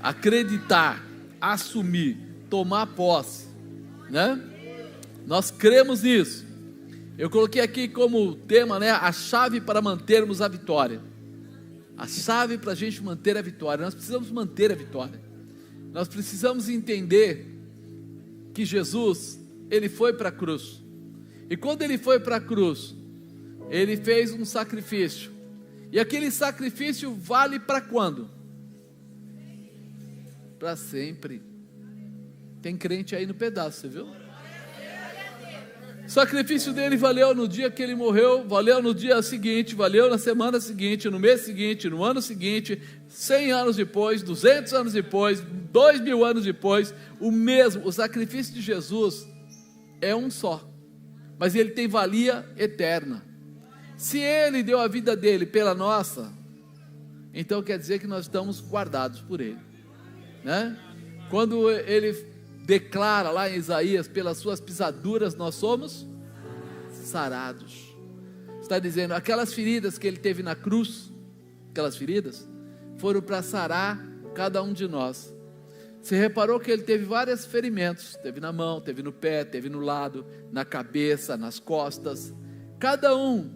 acreditar, assumir, tomar posse, né? Nós cremos nisso. Eu coloquei aqui como tema, né, a chave para mantermos a vitória. A chave para a gente manter a vitória. Nós precisamos manter a vitória. Nós precisamos entender que Jesus, Ele foi para a cruz. E quando Ele foi para a cruz, Ele fez um sacrifício. E aquele sacrifício vale para quando? Para sempre. Tem crente aí no pedaço, você viu? O sacrifício dele valeu no dia que ele morreu, valeu no dia seguinte, valeu na semana seguinte, no mês seguinte, no ano seguinte, 100 anos depois, 200 anos depois, 2000 anos depois, o mesmo. O sacrifício de Jesus é um só, mas ele tem valia eterna. Se ele deu a vida dele pela nossa, então quer dizer que nós estamos guardados por ele, né? Quando ele declara lá em Isaías, pelas suas pisaduras nós somos sarados. Está dizendo, aquelas feridas que ele teve na cruz, aquelas feridas, foram para sarar cada um de nós. Você reparou que ele teve vários ferimentos, teve na mão, teve no pé, teve no lado, na cabeça, nas costas. Cada um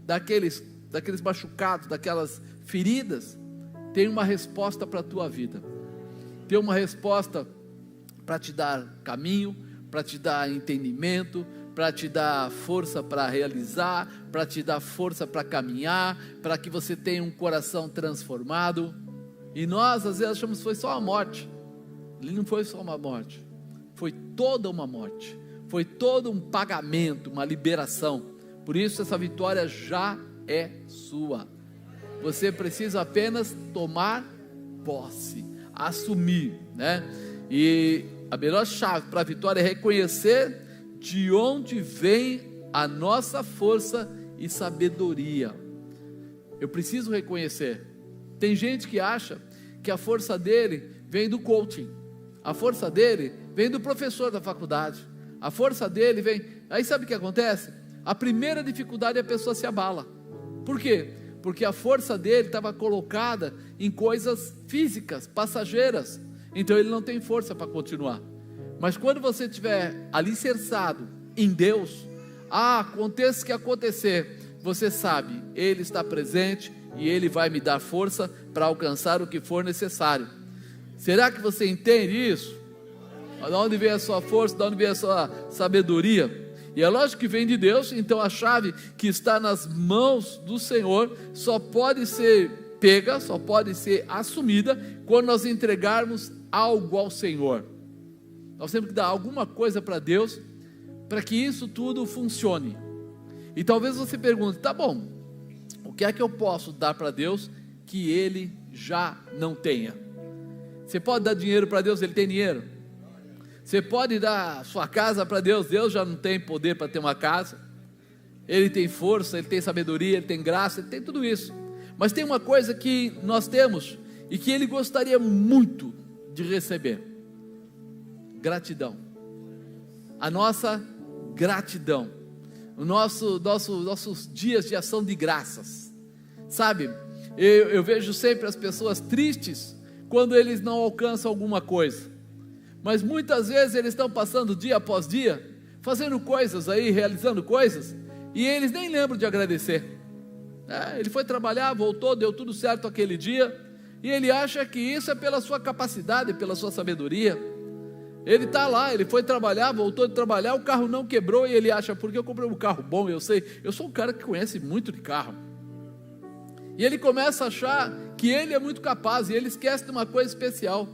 daqueles machucados, daquelas feridas, tem uma resposta para a tua vida. Tem uma resposta para te dar caminho, para te dar entendimento, para te dar força para realizar, para te dar força para caminhar, para que você tenha um coração transformado. E nós às vezes achamos que foi só uma morte. Ele não foi só uma morte, foi toda uma morte, foi todo um pagamento, uma liberação. Por isso essa vitória já é sua. Você precisa apenas tomar posse, assumir, né? E a melhor chave para a vitória é reconhecer de onde vem a nossa força e sabedoria. Eu preciso reconhecer. Tem gente que acha que a força dele vem do coaching, a força dele vem do professor da faculdade, a força dele vem... Aí sabe o que acontece? A primeira dificuldade a pessoa se abala. Por quê? Porque a força dele estava colocada em coisas físicas, passageiras. Então ele não tem força para continuar. Mas quando você estiver alicerçado em Deus, aconteça o que acontecer, você sabe, Ele está presente e Ele vai me dar força para alcançar o que for necessário. Será que você entende isso? De onde vem a sua força, de onde vem a sua sabedoria? E é lógico que vem de Deus. Então a chave que está nas mãos do Senhor só pode ser pega, só pode ser assumida quando nós entregarmos algo ao Senhor. Nós temos que dar alguma coisa para Deus, para que isso tudo funcione. E talvez você pergunte, tá bom, o que é que eu posso dar para Deus que Ele já não tenha? Você pode dar dinheiro para Deus, Ele tem dinheiro? Você pode dar sua casa para Deus, Deus já não tem poder para ter uma casa? Ele tem força, Ele tem sabedoria, Ele tem graça, Ele tem tudo isso. Mas tem uma coisa que nós temos e que Ele gostaria muito de receber: gratidão. A nossa gratidão, nossos dias de ação de graças. Sabe, eu vejo sempre as pessoas tristes quando eles não alcançam alguma coisa, mas muitas vezes eles estão passando dia após dia, fazendo coisas aí, realizando coisas, e eles nem lembram de agradecer. Ele foi trabalhar, voltou, deu tudo certo aquele dia, e ele acha que isso é pela sua capacidade, pela sua sabedoria. Ele está lá, ele foi trabalhar, voltou de trabalhar, o carro não quebrou, e ele acha, porque eu comprei um carro bom, eu sou um cara que conhece muito de carro. E ele começa a achar que ele é muito capaz, e ele esquece de uma coisa especial,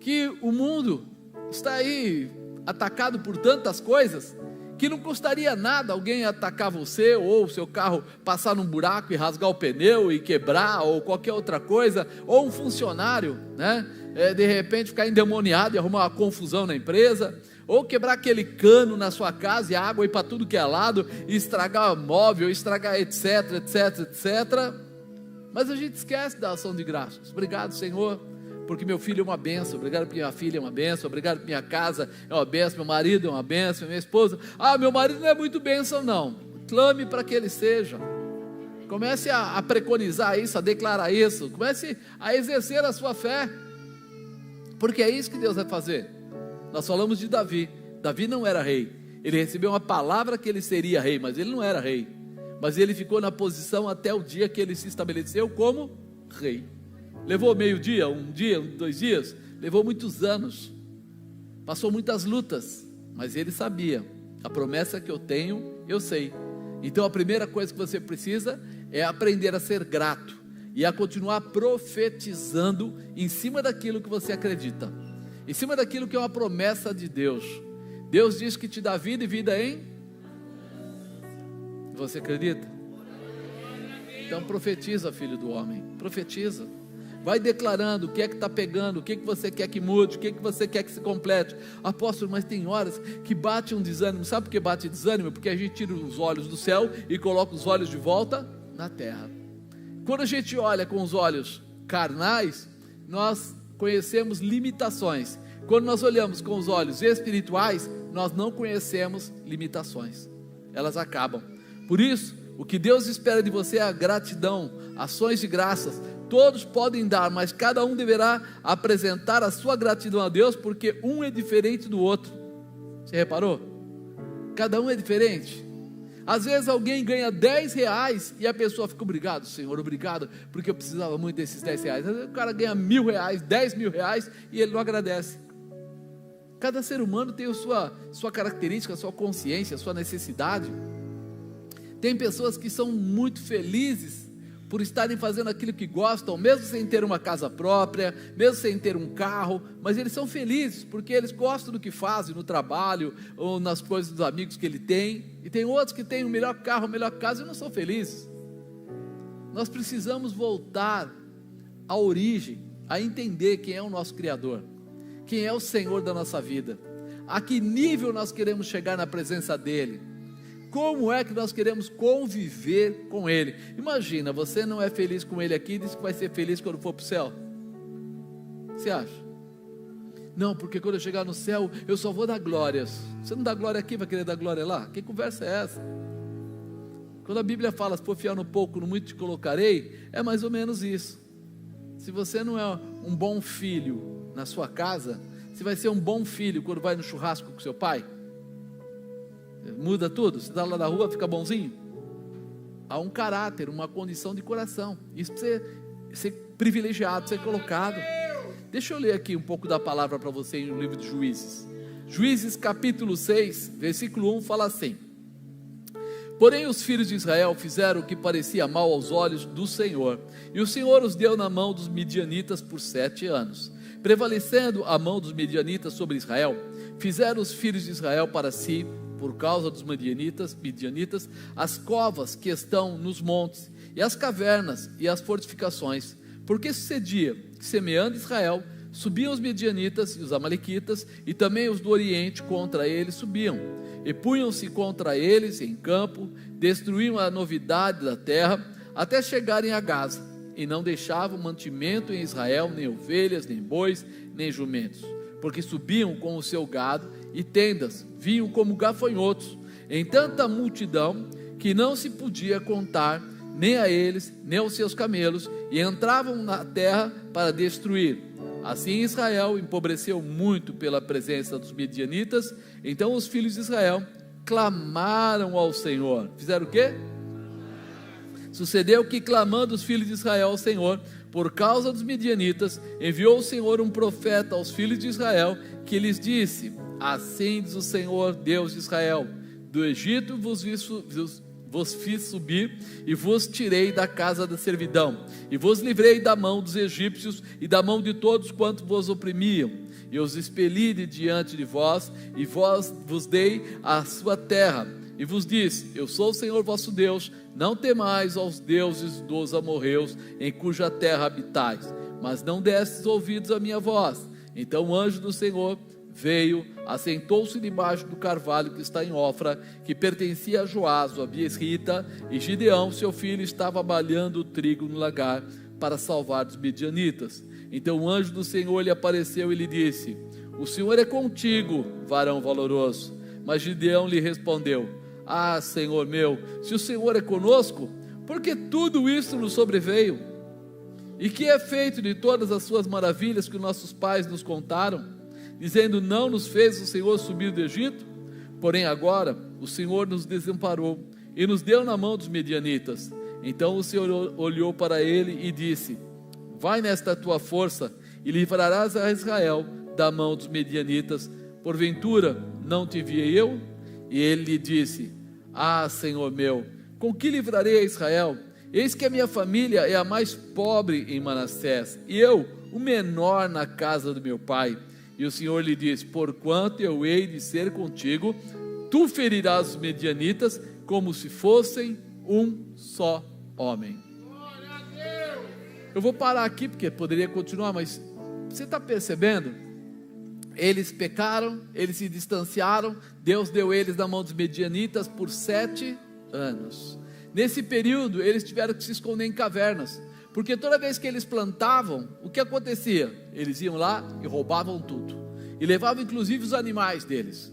que o mundo está aí atacado por tantas coisas, que não custaria nada alguém atacar você, ou o seu carro passar num buraco e rasgar o pneu e quebrar, ou qualquer outra coisa, ou um funcionário, né? De repente ficar endemoniado e arrumar uma confusão na empresa, ou quebrar aquele cano na sua casa e a água ir para tudo que é lado, e estragar móvel, estragar etc, etc, etc. Mas a gente esquece da ação de graças. Obrigado, Senhor, porque meu filho é uma bênção, obrigado porque minha filha é uma bênção, obrigado porque minha casa é uma bênção, meu marido é uma bênção, minha esposa, meu marido não é muito bênção não, clame para que ele seja, comece a preconizar isso, a declarar isso, comece a exercer a sua fé. Porque é isso que Deus vai fazer. Nós falamos de Davi. Davi não era rei. Ele recebeu uma palavra que ele seria rei, mas ele não era rei. Mas ele ficou na posição até o dia que ele se estabeleceu como rei. Levou meio dia, um dia, 2 dias? Levou muitos anos. Passou muitas lutas. Mas ele sabia, a promessa que eu tenho, eu sei. Então a primeira coisa que você precisa é aprender a ser grato e a continuar profetizando em cima daquilo que você acredita, em cima daquilo que é uma promessa de Deus. Deus diz que te dá vida e vida em... Você acredita? Então profetiza, filho do homem, profetiza. Vai declarando o que é que está pegando, o que é que você quer que mude, o que é que você quer que se complete. Apóstolo, mas tem horas que bate um desânimo. Sabe por que bate desânimo? Porque a gente tira os olhos do céu e coloca os olhos de volta na terra. Quando a gente olha com os olhos carnais, nós conhecemos limitações. Quando nós olhamos com os olhos espirituais, nós não conhecemos limitações. Elas acabam. Por isso, o que Deus espera de você é a gratidão, ações de graças. Todos podem dar, mas cada um deverá apresentar a sua gratidão a Deus, porque um é diferente do outro. Você reparou? Cada um é diferente. Às vezes alguém ganha 10 reais e a pessoa fica, obrigado Senhor, obrigado, porque eu precisava muito desses 10 reais. Às vezes o cara ganha 1.000 reais, 10 mil reais e ele não agradece. Cada ser humano tem a sua característica, a sua consciência, a sua necessidade. Tem pessoas que são muito felizes por estarem fazendo aquilo que gostam, mesmo sem ter uma casa própria, mesmo sem ter um carro, mas eles são felizes, porque eles gostam do que fazem, no trabalho, ou nas coisas dos amigos que ele tem. E tem outros que têm o melhor carro, a melhor casa e não são felizes. Nós precisamos voltar à origem, a entender quem é o nosso Criador, quem é o Senhor da nossa vida, a que nível nós queremos chegar na presença dEle, como é que nós queremos conviver com Ele. Imagina, você não é feliz com Ele aqui e diz que vai ser feliz quando for para o céu. Você acha? Não, porque quando eu chegar no céu, eu só vou dar glórias. Você não dá glória aqui, vai querer dar glória lá? Que conversa é essa? Quando a Bíblia fala, se for fiar no pouco, no muito te colocarei, é mais ou menos isso. Se você não é um bom filho na sua casa, você vai ser um bom filho quando vai no churrasco com seu pai? Muda tudo? Você está lá na rua, fica bonzinho? Há um caráter, uma condição de coração. Isso precisa ser privilegiado, ser colocado. Deixa eu ler aqui um pouco da palavra para você no livro de Juízes. Juízes capítulo 6, versículo 1 fala assim: porém os filhos de Israel fizeram o que parecia mal aos olhos do Senhor, e o Senhor os deu na mão dos midianitas por 7 anos. Prevalecendo a mão dos midianitas sobre Israel, fizeram os filhos de Israel para si, por causa dos midianitas, as covas que estão nos montes, e as cavernas e as fortificações. Porque sucedia que, semeando Israel, subiam os midianitas e os amalequitas, e também os do oriente contra eles subiam, e punham-se contra eles em campo, destruíam a novidade da terra, até chegarem a Gaza, e não deixavam mantimento em Israel, nem ovelhas, nem bois, nem jumentos, porque subiam com o seu gado e tendas, vinham como gafanhotos, em tanta multidão, que não se podia contar, nem a eles, nem aos seus camelos, e entravam na terra para destruir. Assim Israel empobreceu muito pela presença dos midianitas. Então os filhos de Israel clamaram ao Senhor. Fizeram o quê? Sucedeu que, clamando os filhos de Israel ao Senhor, por causa dos midianitas, enviou o Senhor um profeta aos filhos de Israel, que lhes disse: assim diz o Senhor, Deus de Israel: do Egito vos fiz subir, e vos tirei da casa da servidão, e vos livrei da mão dos egípcios, e da mão de todos quantos vos oprimiam, e os expeli de diante de vós, e vos dei a sua terra, e vos disse: eu sou o Senhor vosso Deus, não temais aos deuses dos amorreus, em cuja terra habitais, mas não destes ouvidos à minha voz. Então o anjo do Senhor veio, assentou-se debaixo do carvalho que está em Ofra, que pertencia a Joás, a Biesrita, e Gideão, seu filho, estava balhando o trigo no lagar para salvar os midianitas. Então o anjo do Senhor lhe apareceu e lhe disse: o Senhor é contigo, varão valoroso. Mas Gideão lhe respondeu: ah, Senhor meu, se o Senhor é conosco, por que tudo isso nos sobreveio? E que é feito de todas as suas maravilhas que nossos pais nos contaram, dizendo: não nos fez o Senhor subir do Egito? Porém agora o Senhor nos desamparou e nos deu na mão dos medianitas. Então o Senhor olhou para ele e disse: vai nesta tua força e livrarás a Israel da mão dos medianitas. Porventura não te enviei eu? E ele lhe disse: ah, Senhor meu, com que livrarei a Israel? Eis que a minha família é a mais pobre em Manassés, e eu, o menor na casa do meu pai. E o Senhor lhe disse: porquanto eu hei de ser contigo, tu ferirás os medianitas como se fossem um só homem. Eu vou parar aqui porque poderia continuar, mas você está percebendo? Eles pecaram, eles se distanciaram, Deus deu eles na mão dos medianitas por 7 anos. Nesse período eles tiveram que se esconder em cavernas, porque toda vez que eles plantavam, o que acontecia? Eles iam lá e roubavam tudo, e levavam inclusive os animais deles.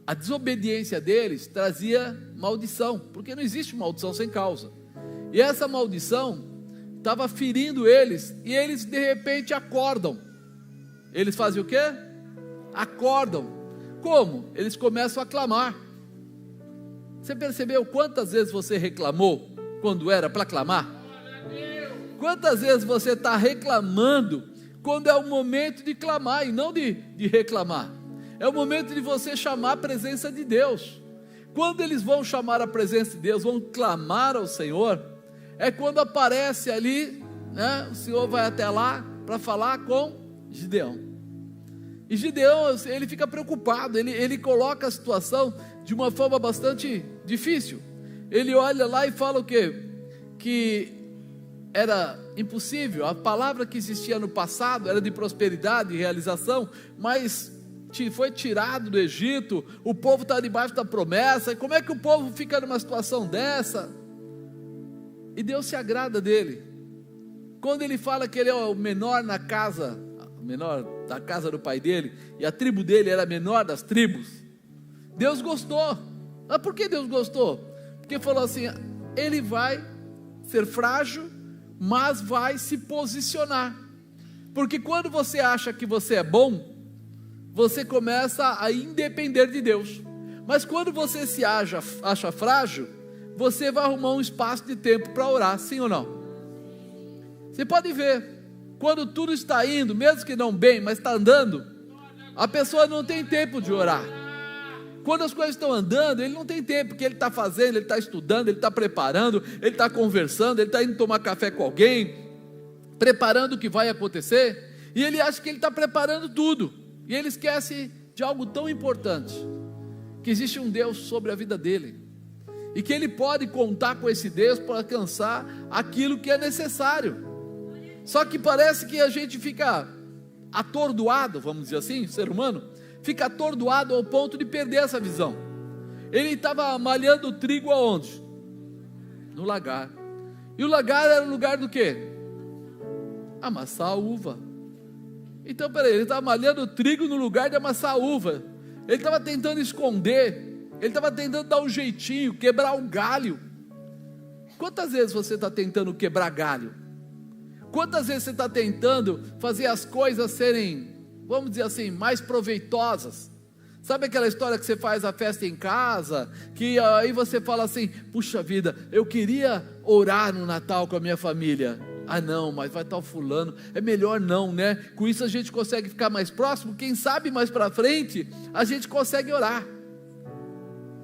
A desobediência deles trazia maldição, porque não existe maldição sem causa, e essa maldição estava ferindo eles, e eles de repente acordam. Eles fazem o quê? Acordam. Como? Eles começam a clamar. Você percebeu quantas vezes você reclamou quando era para clamar? Quantas vezes você está reclamando quando é o momento de clamar e não de reclamar? É o momento de você chamar a presença de Deus. Quando eles vão chamar a presença de Deus, vão clamar ao Senhor, é quando aparece ali, né? O Senhor vai até lá para falar com Gideão. E Gideão, ele fica preocupado, ele coloca a situação de uma forma bastante difícil. Ele olha lá e fala o quê? Que era impossível. A palavra que existia no passado era de prosperidade e realização, mas foi tirado do Egito, o povo está debaixo da promessa. E como é que o povo fica numa situação dessa? E Deus se agrada dele. Quando ele fala que ele é o menor na casa, o menor da casa do pai dele, e a tribo dele era a menor das tribos, Deus gostou. Mas por que Deus gostou? Porque falou assim: ele vai ser frágil, mas vai se posicionar. Porque quando você acha que você é bom, você começa a independer de Deus. Mas quando você se acha frágil, você vai arrumar um espaço de tempo para orar, sim ou não? Você pode ver, quando tudo está indo, mesmo que não bem, mas está andando, a pessoa não tem tempo de orar. Quando as coisas estão andando, ele não tem tempo, porque ele está fazendo, ele está estudando, ele está preparando, ele está conversando, ele está indo tomar café com alguém, preparando o que vai acontecer, e ele acha que ele está preparando tudo, e ele esquece de algo tão importante, que existe um Deus sobre a vida dele, e que ele pode contar com esse Deus para alcançar aquilo que é necessário. Só que parece que a gente fica atordoado, vamos dizer assim, o ser humano fica atordoado ao ponto de perder essa visão. Ele estava malhando trigo aonde? No lagar. E o lagar era o lugar do quê? Amassar a uva. Então peraí, ele estava malhando trigo no lugar de amassar a uva. Ele estava tentando esconder, ele estava tentando dar um jeitinho, quebrar um galho. Quantas vezes você está tentando quebrar galho? Quantas vezes você está tentando fazer as coisas serem, vamos dizer assim, mais proveitosas? Sabe aquela história que você faz a festa em casa, que aí você fala assim: puxa vida, eu queria orar no Natal com a minha família. Ah não, mas vai estar o fulano, é melhor não, né? Com isso a gente consegue ficar mais próximo, quem sabe mais para frente a gente consegue orar.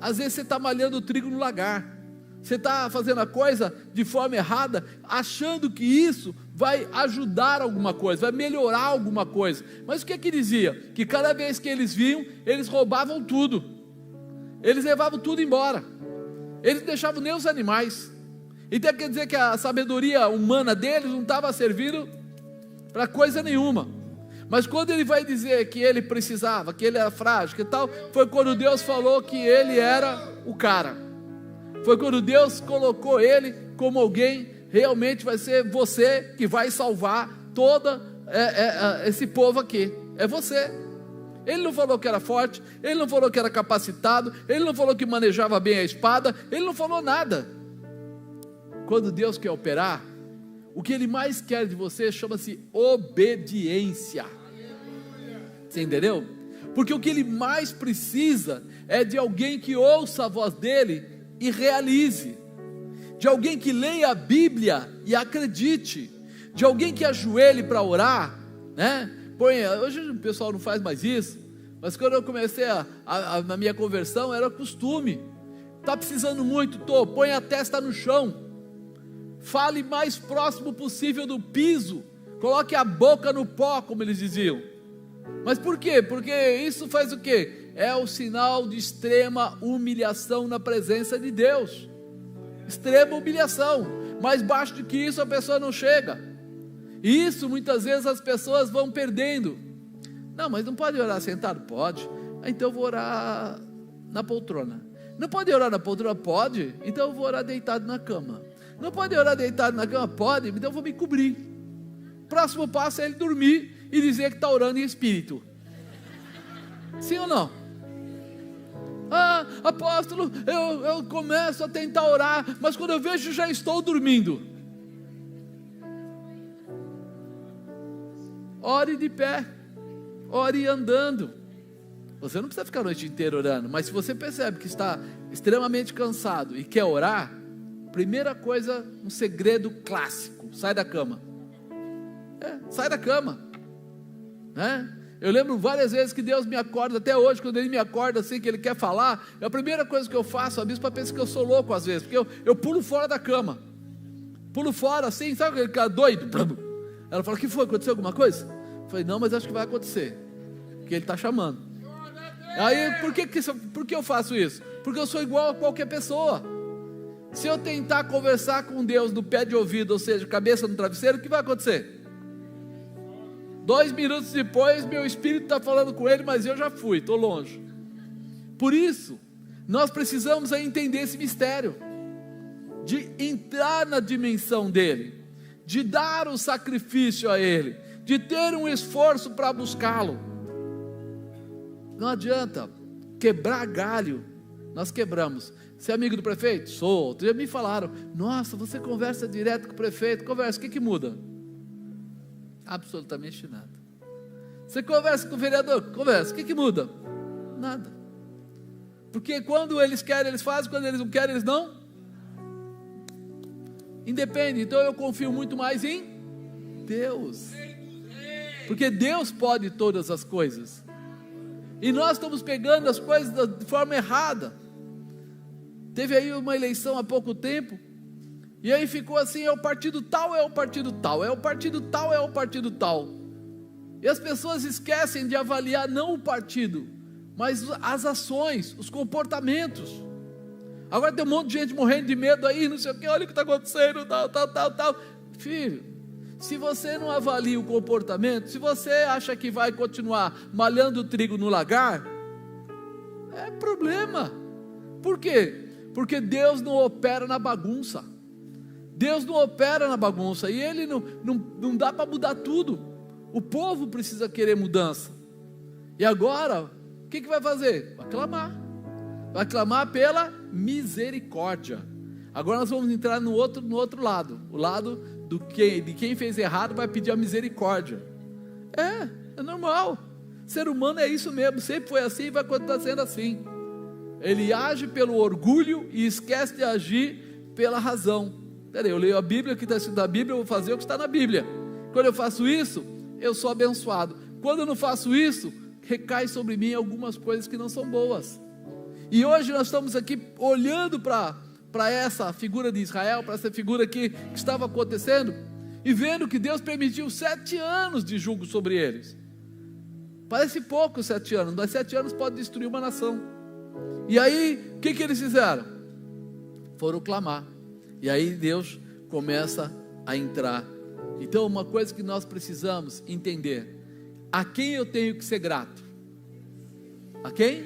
Às vezes você está malhando o trigo no lagar, você está fazendo a coisa de forma errada, achando que isso vai ajudar alguma coisa, vai melhorar alguma coisa. Mas o que é que dizia? Que cada vez que eles vinham, eles roubavam tudo, eles levavam tudo embora, eles não deixavam nem os animais. Então quer dizer que a sabedoria humana deles não estava servindo para coisa nenhuma. Mas quando ele vai dizer que ele precisava, que ele era frágil, que tal, foi quando Deus falou que ele era o cara. Foi quando Deus colocou ele como alguém, realmente vai ser você que vai salvar todo esse povo aqui, é você. Ele não falou que era forte, ele não falou que era capacitado, ele não falou que manejava bem a espada, ele não falou nada. Quando Deus quer operar, o que Ele mais quer de você chama-se obediência. Você entendeu? Porque o que Ele mais precisa é de alguém que ouça a voz dEle e realize, de alguém que leia a Bíblia e acredite, de alguém que ajoelhe para orar, né? Hoje o pessoal não faz mais isso, mas quando eu comecei na minha conversão era costume. Está precisando muito, põe a testa no chão, fale mais próximo possível do piso, coloque a boca no pó, como eles diziam. Mas por quê? Porque isso faz o quê? É o sinal de extrema humilhação na presença de Deus. Extrema humilhação. Mais baixo do que isso a pessoa não chega. E isso muitas vezes as pessoas vão perdendo. Não, mas não pode orar sentado? Pode. Então eu vou orar na poltrona. Não pode orar na poltrona? Pode. Então eu vou orar deitado na cama. Não pode orar deitado na cama? Pode. Então eu vou me cobrir. Próximo passo é ele dormir e dizer que está orando em espírito. Sim ou não? Ah, apóstolo, eu começo a tentar orar, mas quando eu vejo já estou dormindo. Ore de pé, ore andando. Você não precisa ficar a noite inteira orando, mas se você percebe que está extremamente cansado e quer orar, primeira coisa, um segredo clássico: sai da cama. Sai da cama, né? Eu lembro várias vezes que Deus me acorda, até hoje, quando Ele me acorda assim, que Ele quer falar, a primeira coisa que eu faço, a bispa pensa que eu sou louco às vezes, porque eu pulo fora da cama, pulo fora assim, sabe aquele cara doido? Ela fala: o que foi? Aconteceu alguma coisa? Eu falei: não, mas acho que vai acontecer, porque Ele está chamando. Aí, por que eu faço isso? Porque eu sou igual a qualquer pessoa. Se eu tentar conversar com Deus no pé de ouvido, ou seja, cabeça no travesseiro, o que vai acontecer? 2 minutos depois, meu espírito está falando com Ele, mas eu já fui, estou longe. Por isso, nós precisamos entender esse mistério, de entrar na dimensão dEle, de dar o sacrifício a Ele, de ter um esforço para buscá-lo. Não adianta quebrar galho. Nós quebramos. Você é amigo do prefeito? Sou. Outro dia me falaram: nossa, você conversa direto com o prefeito. Conversa, o que muda? Absolutamente nada. Você conversa com o vereador? Conversa, o que muda? Nada. Porque quando eles querem, eles fazem, quando eles não querem, eles não. Independe. Então eu confio muito mais em Deus, porque Deus pode todas as coisas, e nós estamos pegando as coisas de forma errada. Teve aí uma eleição há pouco tempo, e aí ficou assim: é o partido tal, é o partido tal, é o partido tal, é o partido tal. E as pessoas esquecem de avaliar não o partido, mas as ações, os comportamentos. Agora tem um monte de gente morrendo de medo aí, não sei o que, olha o que está acontecendo, tal. Filho, se você não avalia o comportamento, se você acha que vai continuar malhando o trigo no lagar, é problema. Por quê? Porque Deus não opera na bagunça. Deus não opera na bagunça, e Ele não dá para mudar tudo. O povo precisa querer mudança. E agora, o que vai fazer? Vai clamar pela misericórdia. Agora nós vamos entrar no outro lado, o lado de quem fez errado vai pedir a misericórdia. É normal. Ser humano é isso mesmo, sempre foi assim e vai continuar sendo assim. Ele age pelo orgulho e esquece de agir pela razão. Peraí, eu leio a Bíblia, o que está escrito na Bíblia, eu vou fazer o que está na Bíblia. Quando eu faço isso, eu sou abençoado. Quando eu não faço isso, recai sobre mim algumas coisas que não são boas. E hoje nós estamos aqui olhando para essa figura de Israel, para essa figura que estava acontecendo, e vendo que Deus permitiu 7 anos de jugo sobre eles. Parece pouco 7 anos, mas 7 anos pode destruir uma nação. E aí, o que eles fizeram? Foram clamar. E aí Deus começa a entrar. Então, uma coisa que nós precisamos entender: a quem eu tenho que ser grato? A quem?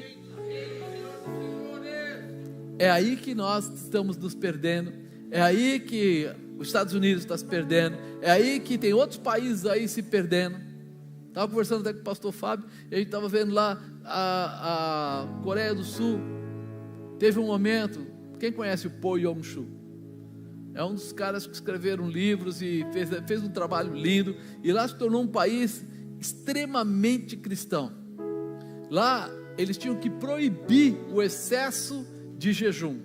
É aí que nós estamos nos perdendo. É aí que os Estados Unidos está se perdendo. É aí que tem outros países aí se perdendo. Estava conversando até com o pastor Fábio, e a gente estava vendo lá a Coreia do Sul. Teve um momento, quem conhece o Po Yong-Soo? é um dos caras que escreveram livros e fez um trabalho lindo, e lá se tornou um país extremamente cristão. Lá eles tinham que proibir o excesso de jejum.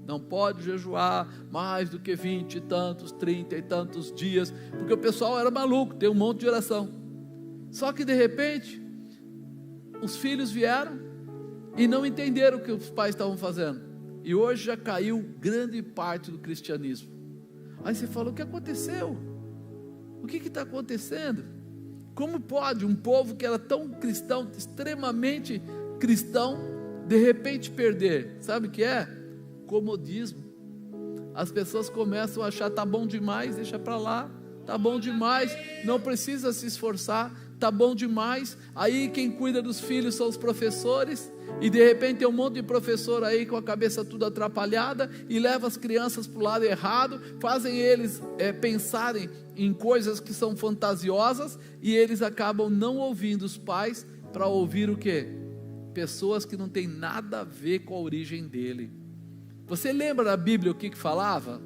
Não pode jejuar mais do que 20 e tantos, 30 e tantos dias, porque o pessoal era maluco, tem um monte de oração. Só que de repente os filhos vieram e não entenderam o que os pais estavam fazendo, e hoje já caiu grande parte do cristianismo. Aí você fala: o que aconteceu? O que está acontecendo? Como pode um povo que era tão cristão, extremamente cristão, de repente perder? Sabe o que é? Comodismo. As pessoas começam a achar: tá bom demais, deixa para lá, tá bom demais, não precisa se esforçar, tá bom demais. Aí quem cuida dos filhos são os professores, e de repente tem um monte de professor aí com a cabeça tudo atrapalhada, e leva as crianças para o lado errado, fazem eles pensarem em coisas que são fantasiosas, e eles acabam não ouvindo os pais, para ouvir o quê? Pessoas que não tem nada a ver com a origem dele. Você lembra da Bíblia o que falava?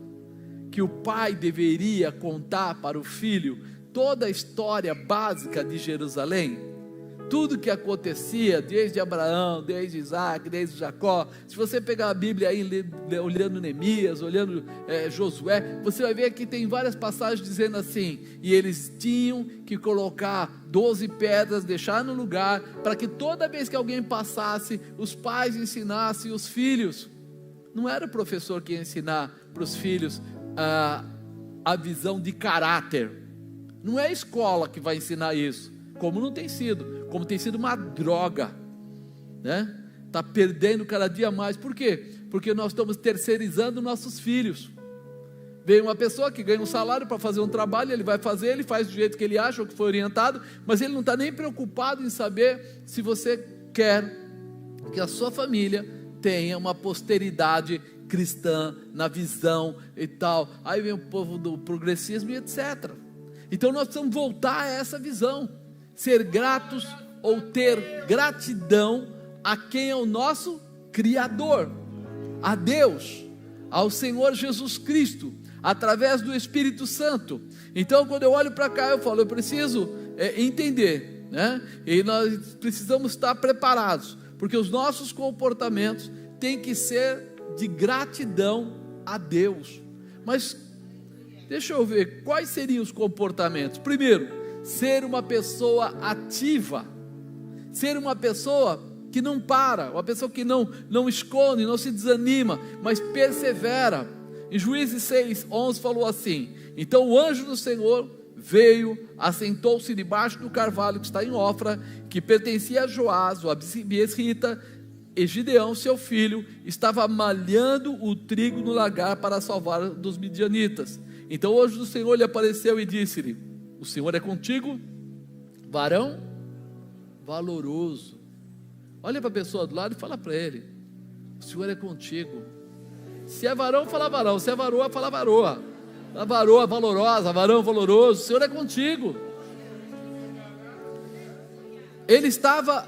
Que o pai deveria contar para o filho toda a história básica de Jerusalém, tudo que acontecia, desde Abraão, desde Isaac, desde Jacó. Se você pegar a Bíblia aí, olhando Neemias, olhando Josué, você vai ver que tem várias passagens dizendo assim: e eles tinham que colocar 12 pedras, deixar no lugar, para que toda vez que alguém passasse, os pais ensinassem os filhos. Não era o professor que ia ensinar para os filhos a visão de caráter, não é a escola que vai ensinar isso, como não tem sido, como tem sido uma droga, né? Está perdendo cada dia mais. Por quê? Porque nós estamos terceirizando nossos filhos. Vem uma pessoa que ganha um salário para fazer um trabalho, ele vai fazer, ele faz do jeito que ele acha, ou que foi orientado, mas ele não está nem preocupado em saber se você quer que a sua família tenha uma posteridade cristã, na visão e tal. Aí vem o povo do progressismo e etc. Então nós precisamos voltar a essa visão, ser gratos ou ter gratidão a quem é o nosso Criador, a Deus, ao Senhor Jesus Cristo, através do Espírito Santo. Então quando eu olho para cá, eu falo: eu preciso entender, né? E nós precisamos estar preparados, porque os nossos comportamentos têm que ser de gratidão a Deus. Mas deixa eu ver, quais seriam os comportamentos? Primeiro, ser uma pessoa ativa, ser uma pessoa que não para, uma pessoa que não esconde, não se desanima, mas persevera. Em Juízes 6:11 falou assim: então o anjo do Senhor veio, assentou-se debaixo do carvalho que está em Ofra, que pertencia a Joás, o abiesrita, e Gideão, seu filho, estava malhando o trigo no lagar para salvar dos midianitas. Então o anjo do Senhor lhe apareceu e disse-lhe: o Senhor é contigo, varão valoroso. Olha para a pessoa do lado e fala para ele: o Senhor é contigo. Se é varão, fala varão. Se é varoa, fala varoa. A varoa valorosa, varão valoroso, o Senhor é contigo. Ele estava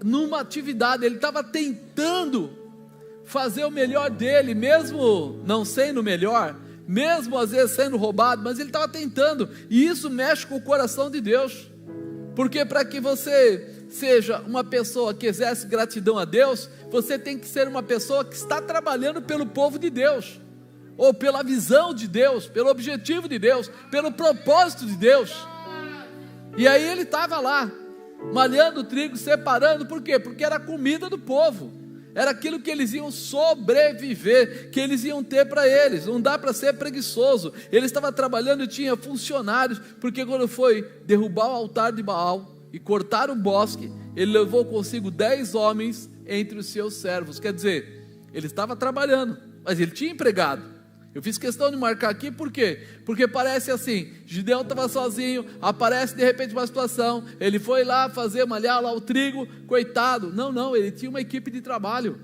numa atividade, ele estava tentando fazer o melhor dele, mesmo não sendo o melhor, mesmo às vezes sendo roubado, mas ele estava tentando, e isso mexe com o coração de Deus, porque para que você seja uma pessoa que exerce gratidão a Deus, você tem que ser uma pessoa que está trabalhando pelo povo de Deus, ou pela visão de Deus, pelo objetivo de Deus, pelo propósito de Deus. E aí ele estava lá, malhando o trigo, separando. Por quê? Porque era a comida do povo, era aquilo que eles iam sobreviver, que eles iam ter para eles. Não dá para ser preguiçoso. Ele estava trabalhando e tinha funcionários, porque quando foi derrubar o altar de Baal e cortar o bosque, ele levou consigo 10 homens entre os seus servos. Quer dizer, ele estava trabalhando, mas ele tinha empregado. Eu fiz questão de marcar aqui, por quê? Porque parece assim, Gideão estava sozinho, aparece de repente uma situação, ele foi lá malhar lá o trigo, coitado. Não, ele tinha uma equipe de trabalho,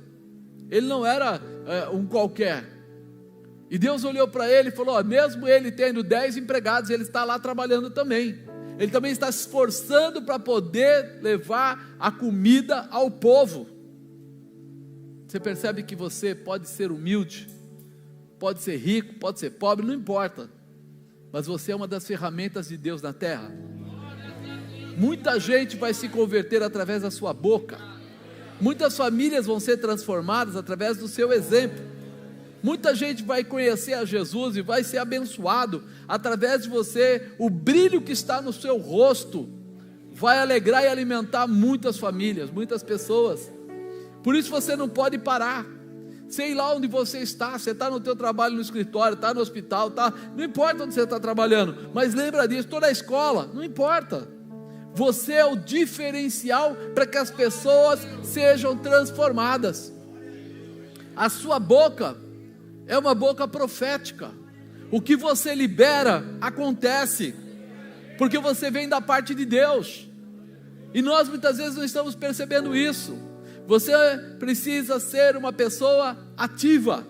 ele não era um qualquer. E Deus olhou para ele e falou: mesmo ele tendo 10 empregados, ele está lá trabalhando também. Ele também está se esforçando para poder levar a comida ao povo. Você percebe que você pode ser humilde, pode ser rico, pode ser pobre, não importa, mas você é uma das ferramentas de Deus na terra. Muita gente vai se converter através da sua boca, muitas famílias vão ser transformadas através do seu exemplo, muita gente vai conhecer a Jesus e vai ser abençoado através de você. O brilho que está no seu rosto vai alegrar e alimentar muitas famílias, muitas pessoas. Por isso você não pode parar. Sei lá onde você está no teu trabalho no escritório, está no hospital, não importa onde você está trabalhando, mas lembra disso, toda a escola, não importa. Você é o diferencial para que as pessoas sejam transformadas. A sua boca é uma boca profética. O que você libera acontece, porque você vem da parte de Deus, e nós muitas vezes não estamos percebendo isso. Você precisa ser uma pessoa ativa.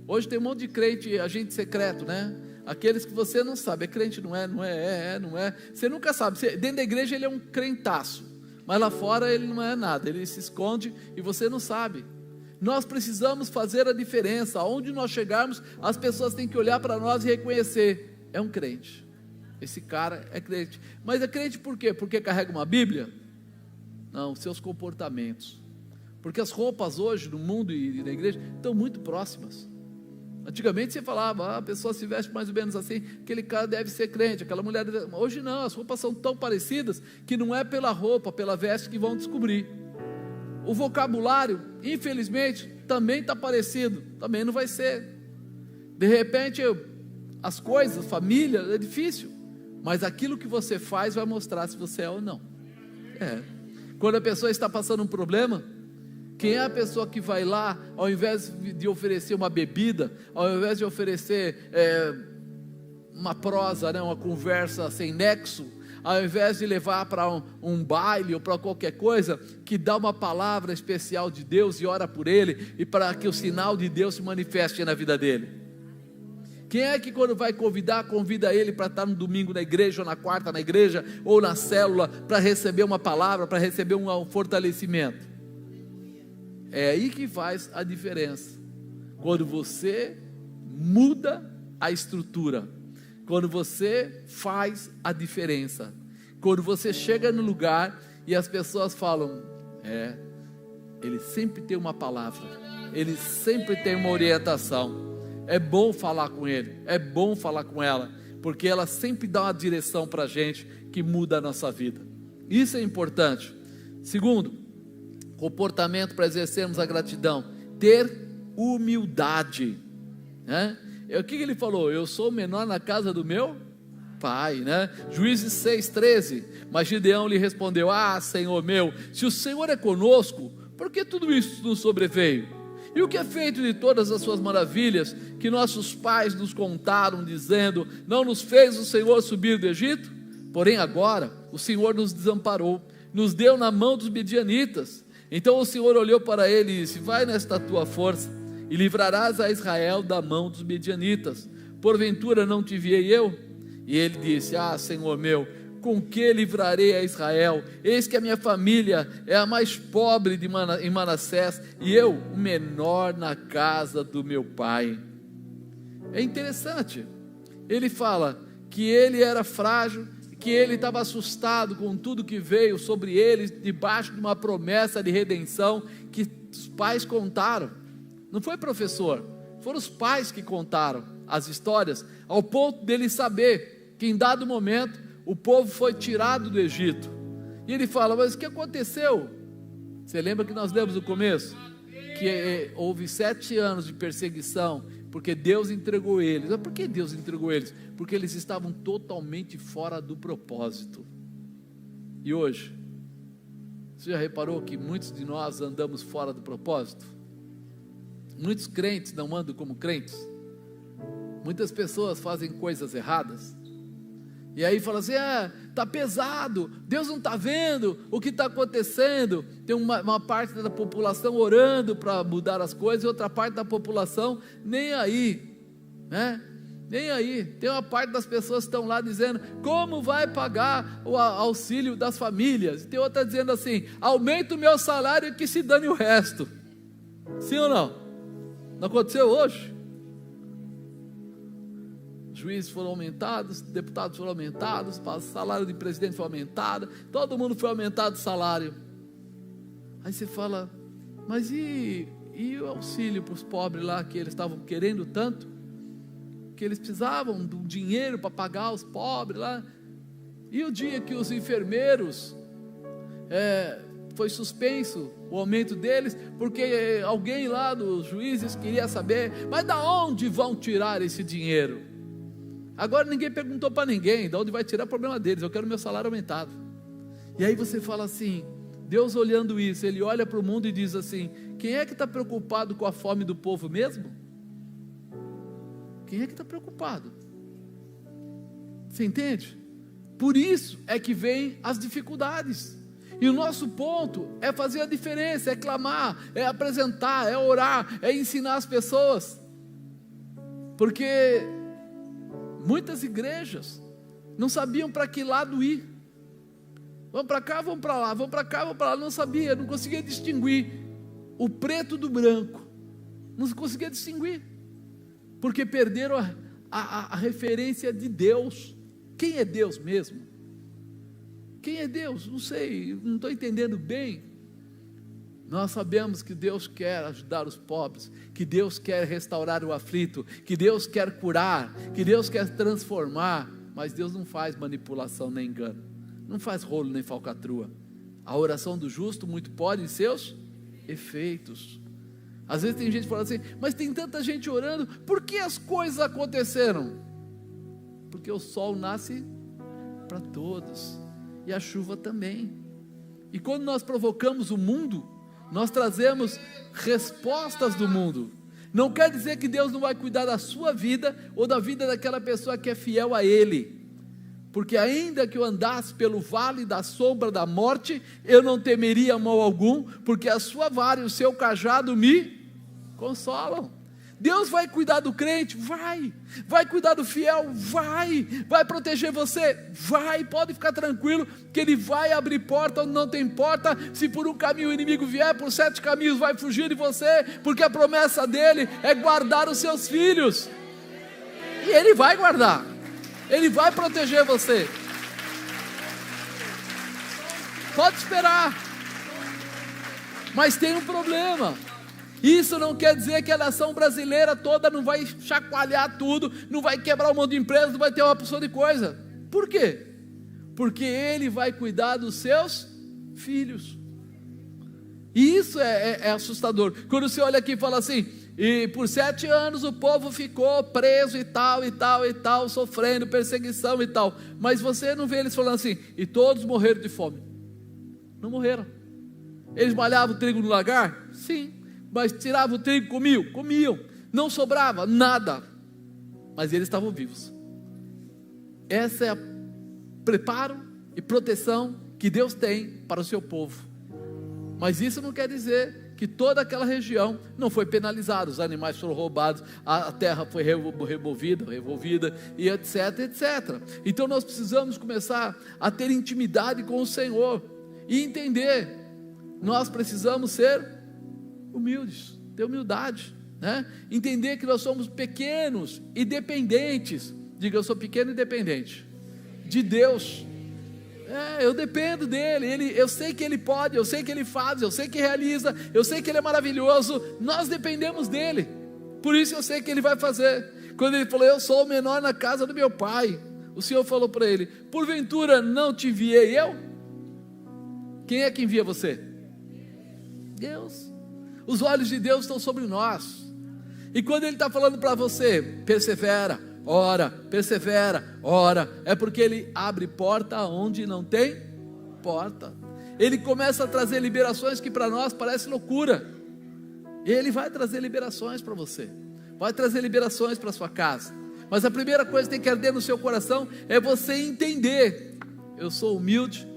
Hoje tem um monte de crente, agente secreto, né? Aqueles que você não sabe, é crente, não é. Você nunca sabe, dentro da igreja ele é um crentaço, mas lá fora ele não é nada, ele se esconde e você não sabe. Nós precisamos fazer a diferença. Aonde nós chegarmos, as pessoas têm que olhar para nós e reconhecer, é um crente, esse cara é crente. Mas é crente por quê? Porque carrega uma Bíblia? Não, seus comportamentos. Porque as roupas hoje no mundo e na igreja estão muito próximas. Antigamente você falava, a pessoa se veste mais ou menos assim, aquele cara deve ser crente, aquela mulher deve... Hoje não, as roupas são tão parecidas que não é pela roupa, pela veste que vão descobrir. O vocabulário, infelizmente, também está parecido, também não vai ser. De repente, as coisas, família, é difícil, mas aquilo que você faz vai mostrar se você é ou não. Quando a pessoa está passando um problema, quem é a pessoa que vai lá, ao invés de oferecer uma bebida, ao invés de oferecer uma prosa, né, uma conversa sem nexo, ao invés de levar para um baile ou para qualquer coisa, que dá uma palavra especial de Deus e ora por ele, e para que o sinal de Deus se manifeste na vida dele? Quem é que quando vai convida ele para estar no domingo na igreja, ou na quarta na igreja, ou na célula, para receber uma palavra, para receber um fortalecimento? É aí que faz a diferença, quando você muda a estrutura, quando você faz a diferença, quando você chega no lugar e as pessoas falam, ele sempre tem uma palavra, ele sempre tem uma orientação. É bom falar com ele, é bom falar com ela, porque ela sempre dá uma direção para a gente que muda a nossa vida. Isso é importante. Segundo, comportamento para exercermos a gratidão, ter humildade, né? O que ele falou? Eu sou o menor na casa do meu pai, né? Juízes 6:13. Mas Gideão lhe respondeu, Senhor meu, se o Senhor é conosco, por que tudo isso nos sobreveio? E o que é feito de todas as suas maravilhas, que nossos pais nos contaram, dizendo, não nos fez o Senhor subir do Egito? Porém agora, o Senhor nos desamparou, nos deu na mão dos midianitas. Então o Senhor olhou para ele e disse, vai nesta tua força, e livrarás a Israel da mão dos midianitas. Porventura não te enviei eu? E ele disse, Senhor meu, com que livrarei a Israel? Eis que a minha família é a mais pobre em Manassés, e eu o menor na casa do meu pai. É interessante, ele fala que ele era frágil, que ele estava assustado com tudo que veio sobre ele, debaixo de uma promessa de redenção, que os pais contaram, não foi professor, foram os pais que contaram as histórias, ao ponto dele saber, que em dado momento, o povo foi tirado do Egito, e ele fala, mas o que aconteceu? Você lembra que nós lemos no começo? Que houve 7 anos de perseguição, porque Deus entregou eles. Mas por que Deus entregou eles? Porque eles estavam totalmente fora do propósito. E hoje, você já reparou que muitos de nós andamos fora do propósito? Muitos crentes não andam como crentes, muitas pessoas fazem coisas erradas, e aí fala assim, está pesado, Deus não está vendo o que está acontecendo. Tem uma parte da população orando para mudar as coisas, e outra parte da população nem aí, né? Nem aí. Tem uma parte das pessoas que estão lá dizendo, como vai pagar o auxílio das famílias? E tem outra dizendo assim, aumenta o meu salário e que se dane o resto. Sim ou não? Não aconteceu hoje? juízes foram aumentados, deputados foram aumentados, o salário de presidente foi aumentado, todo mundo foi aumentado o salário. Aí você fala, mas e o auxílio para os pobres lá, que eles estavam querendo tanto, que eles precisavam do dinheiro para pagar os pobres lá? E o dia que os enfermeiros, foi suspenso o aumento deles, porque alguém lá dos juízes queria saber, mas da onde vão tirar esse dinheiro? Agora ninguém perguntou para ninguém, de onde vai tirar, problema deles, eu quero meu salário aumentado. E aí você fala assim, Deus olhando isso, Ele olha para o mundo e diz assim, quem é que está preocupado com a fome do povo mesmo? Quem é que está preocupado? Você entende? Por isso é que vem as dificuldades. E o nosso ponto é fazer a diferença, é clamar, é apresentar, é orar, é ensinar as pessoas. Porque muitas igrejas não sabiam para que lado ir. Vamos para cá, vamos para lá, vamos para cá, vamos para lá. Não sabia, não conseguia distinguir o preto do branco. Não conseguia distinguir. Porque perderam a referência de Deus. Quem é Deus mesmo? Quem é Deus? Não sei, não estou entendendo bem. Nós sabemos que Deus quer ajudar os pobres, que Deus quer restaurar o aflito, que Deus quer curar, que Deus quer transformar, mas Deus não faz manipulação nem engano, não faz rolo nem falcatrua. A oração do justo muito pode em seus efeitos. Às vezes tem gente falando assim, mas tem tanta gente orando, por que as coisas aconteceram? Porque o sol nasce para todos, e a chuva também. E quando nós provocamos o mundo, nós trazemos respostas do mundo. Não quer dizer que Deus não vai cuidar da sua vida, ou da vida daquela pessoa que é fiel a Ele, porque ainda que eu andasse pelo vale da sombra da morte, eu não temeria mal algum, porque a sua vara e o seu cajado me consolam. Deus vai cuidar do crente? Vai cuidar do fiel? Vai proteger você? Pode ficar tranquilo, que Ele vai abrir porta onde não tem porta. Se por um caminho o inimigo vier, por 7 caminhos vai fugir de você, porque a promessa dEle é guardar os seus filhos, e Ele vai guardar, Ele vai proteger você. Pode esperar, mas tem um problema. Isso não quer dizer que a nação brasileira toda não vai chacoalhar tudo, não vai quebrar um monte de empresas, não vai ter uma porção de coisa. Por quê? Porque Ele vai cuidar dos seus filhos. E isso é assustador. Quando você olha aqui e fala assim, e por 7 anos o povo ficou preso e tal, sofrendo perseguição e tal. Mas você não vê eles falando assim, e todos morreram de fome. Não morreram. Eles malhavam trigo no lagar? Sim. Mas tiravam o trigo, comiam, não sobrava nada, mas eles estavam vivos. Essa é a preparo e proteção que Deus tem para o seu povo. Mas isso não quer dizer que toda aquela região não foi penalizada, os animais foram roubados, a terra foi revolvida, e etc. Então nós precisamos começar a ter intimidade com o Senhor, e entender, nós precisamos ser humildes, ter humildade, né? Entender que nós somos pequenos e dependentes. Diga, eu sou pequeno e dependente de Deus. Eu dependo dEle, eu sei que Ele pode, eu sei que Ele faz, eu sei que realiza, eu sei que Ele é maravilhoso. Nós dependemos dEle, por isso eu sei que Ele vai fazer. Quando Ele falou, eu sou o menor na casa do meu pai, o Senhor falou para ele, porventura não te enviei eu? Quem é que envia você? Deus. Os olhos de Deus estão sobre nós, e quando Ele está falando para você, persevera, ora, é porque Ele abre porta onde não tem porta. Ele começa a trazer liberações que para nós parece loucura. Ele vai trazer liberações para você, vai trazer liberações para sua casa, mas a primeira coisa que tem que arder no seu coração é você entender, eu sou humilde,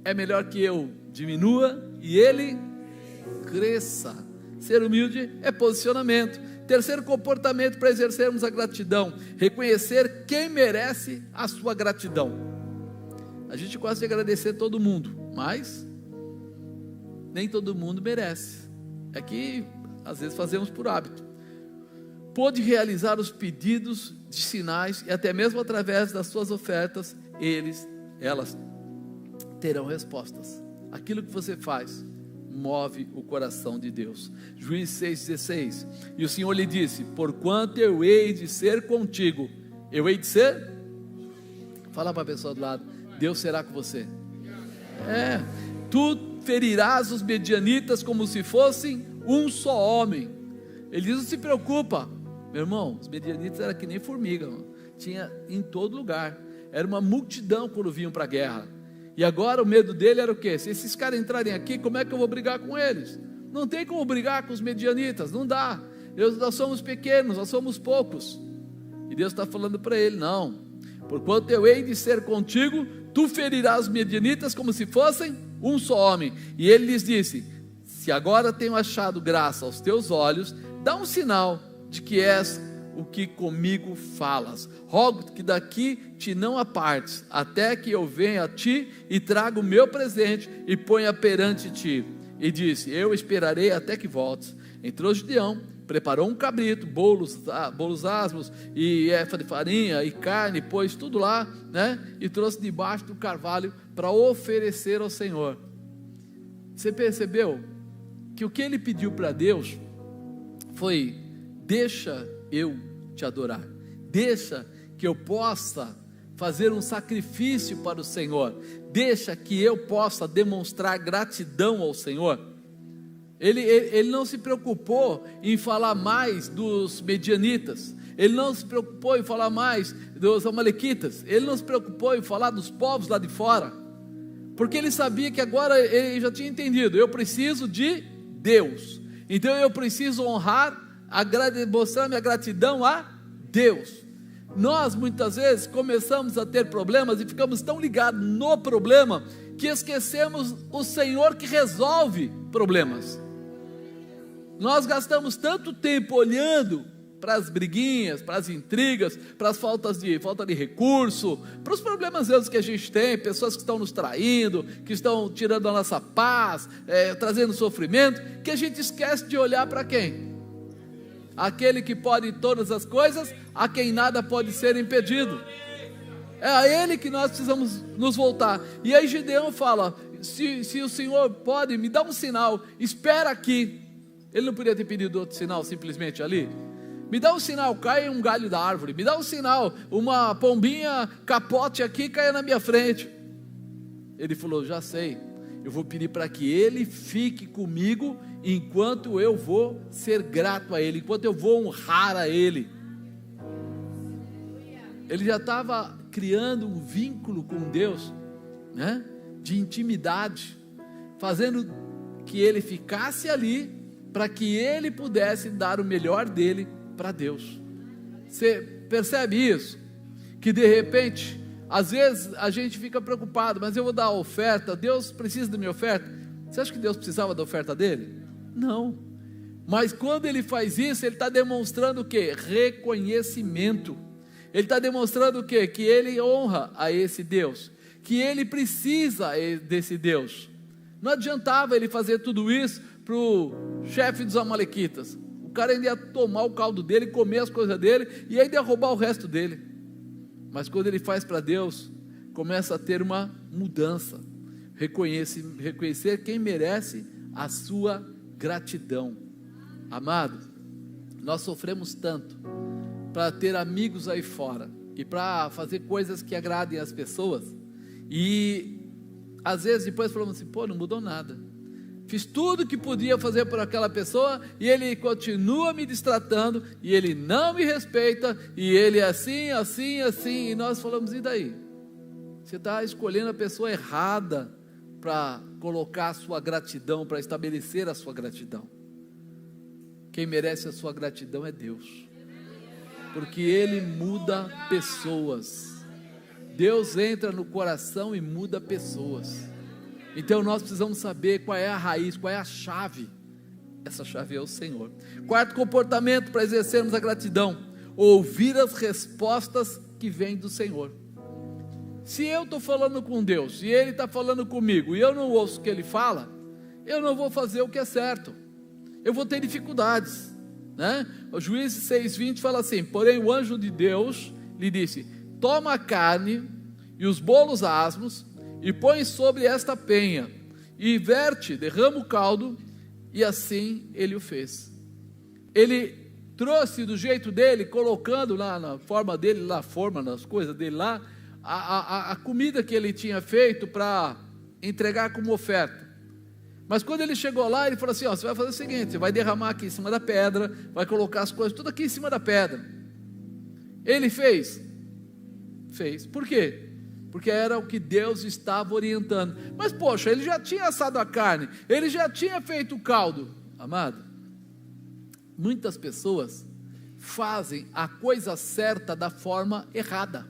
é melhor que eu diminua e Ele cresça. Ser humilde é posicionamento. Terceiro comportamento para exercermos a gratidão, reconhecer quem merece a sua gratidão. A gente gosta de agradecer todo mundo, mas nem todo mundo merece. É que às vezes fazemos por hábito. pôde realizar os pedidos de sinais, e até mesmo através das suas ofertas, elas terão respostas. Aquilo que você faz move o coração de Deus. Juízes 6,16, e o Senhor lhe disse: porquanto eu hei de ser contigo, eu hei de ser, fala para a pessoa do lado, Deus será com você. Tu ferirás os medianitas como se fossem um só homem. Ele diz: não se preocupa, meu irmão, os medianitas eram que nem formiga, mano. Tinha em todo lugar, era uma multidão quando vinham para a guerra. E agora o medo dele era o quê? Se esses caras entrarem aqui, como é que eu vou brigar com eles? Não tem como brigar com os medianitas, não dá. Nós somos pequenos, nós somos poucos. E Deus está falando para ele: não, porquanto eu hei de ser contigo, tu ferirás os medianitas como se fossem um só homem. E ele lhes disse: se agora tenho achado graça aos teus olhos, dá um sinal de que és o que comigo falas. Rogo que daqui te não apartes, até que eu venha a ti e traga o meu presente e ponha perante ti. E disse: eu esperarei até que voltes. Entrou Gideão, preparou um cabrito, bolos asmos e erva de farinha e carne, pôs tudo lá, né? E trouxe debaixo do carvalho para oferecer ao Senhor. Você percebeu que o que ele pediu para Deus foi: deixa eu te adorar, deixa que eu possa fazer um sacrifício para o Senhor, deixa que eu possa demonstrar gratidão ao Senhor. Ele não se preocupou em falar mais dos medianitas, ele não se preocupou em falar mais dos amalequitas, ele não se preocupou em falar dos povos lá de fora, porque ele sabia que agora ele já tinha entendido: eu preciso de Deus, então eu preciso honrar, mostrar minha gratidão a Deus. Nós muitas vezes começamos a ter problemas e ficamos tão ligados no problema que esquecemos o Senhor que resolve problemas. Nós gastamos tanto tempo olhando para as briguinhas, para as intrigas, para as falta de recurso, para os problemas que a gente tem, pessoas que estão nos traindo, que estão tirando a nossa paz, trazendo sofrimento, que a gente esquece de olhar para quem? Aquele que pode todas as coisas, a quem nada pode ser impedido. É a Ele que nós precisamos nos voltar. E aí Gideão fala: se o Senhor pode, me dá um sinal, espera aqui. Ele não podia ter pedido outro sinal simplesmente ali? Me dá um sinal, cai um galho da árvore, me dá um sinal, uma pombinha capote aqui, caia na minha frente. Ele falou: já sei, eu vou pedir para que Ele fique comigo, enquanto eu vou ser grato a Ele, enquanto eu vou honrar a Ele. Ele já estava criando um vínculo com Deus, né? De intimidade, fazendo que Ele ficasse ali, para que Ele pudesse dar o melhor dele para Deus. Você percebe isso? Que de repente, às vezes a gente fica preocupado: mas eu vou dar a oferta, Deus precisa da minha oferta. Você acha que Deus precisava da oferta dele? Não. Mas quando Ele faz isso, Ele está demonstrando o quê? Reconhecimento. Ele está demonstrando o quê? Que Ele honra a esse Deus, que Ele precisa desse Deus. Não adiantava Ele fazer tudo isso para o chefe dos amalequitas. O cara ainda ia tomar o caldo dele, comer as coisas dele, e ainda ia roubar o resto dele. Mas quando Ele faz para Deus, começa a ter uma mudança. Reconhecer quem merece a sua gratidão. Amado, nós sofremos tanto para ter amigos aí fora e para fazer coisas que agradem as pessoas, e às vezes depois falamos assim: pô, não mudou nada, fiz tudo que podia fazer por aquela pessoa e ele continua me destratando, e ele não me respeita, e ele é assim, assim, assim. E nós falamos: e daí? Você está escolhendo a pessoa errada para colocar a sua gratidão, para estabelecer a sua gratidão. Quem merece a sua gratidão é Deus, porque Ele muda pessoas. Deus entra no coração e muda pessoas. Então nós precisamos saber qual é a raiz, qual é a chave. Essa chave é o Senhor. Quarto comportamento para exercermos a gratidão: ouvir as respostas que vêm do Senhor. Se eu estou falando com Deus e Ele está falando comigo, e eu não ouço o que Ele fala, eu não vou fazer o que é certo, eu vou ter dificuldades. né? O Juízes 6:20 fala assim: porém o anjo de Deus lhe disse: toma a carne e os bolos asmos e põe sobre esta penha e verte, derrama o caldo. E assim ele o fez. Ele trouxe do jeito dele, colocando lá na forma dele, lá forma nas coisas dele lá, a comida que ele tinha feito para entregar como oferta. Mas quando ele chegou lá, ele falou assim: ó, você vai fazer o seguinte, você vai derramar aqui em cima da pedra, vai colocar as coisas tudo aqui em cima da pedra. Ele fez? Fez. Por quê? Porque era o que Deus estava orientando. Mas poxa, ele já tinha assado a carne, ele já tinha feito o caldo. Amado, muitas pessoas fazem a coisa certa da forma errada.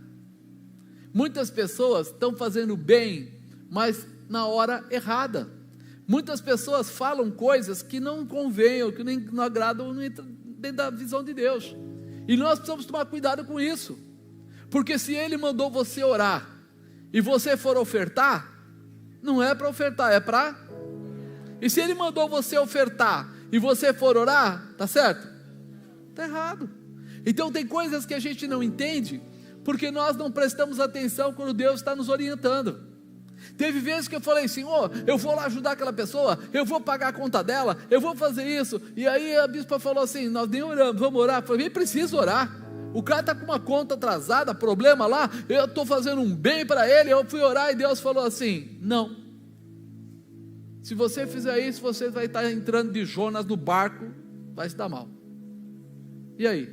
Muitas pessoas estão fazendo bem, mas na hora errada. Muitas pessoas falam coisas que não convêm, ou que nem não agradam dentro da visão de Deus. E nós precisamos tomar cuidado com isso. Porque se Ele mandou você orar e você for ofertar, não é para ofertar, é para... E se Ele mandou você ofertar e você for orar, tá certo? Tá errado. Então tem coisas que a gente não entende, porque nós não prestamos atenção quando Deus está nos orientando. Teve vezes que eu falei assim: eu vou lá ajudar aquela pessoa, eu vou pagar a conta dela, eu vou fazer isso. E aí a bispa falou assim: nós nem oramos, vamos orar. Eu falei: nem preciso orar. O cara está com uma conta atrasada, problema lá, eu estou fazendo um bem para ele. Eu fui orar e Deus falou assim: não. Se você fizer isso, você vai estar entrando de Jonas no barco, vai se dar mal. E aí?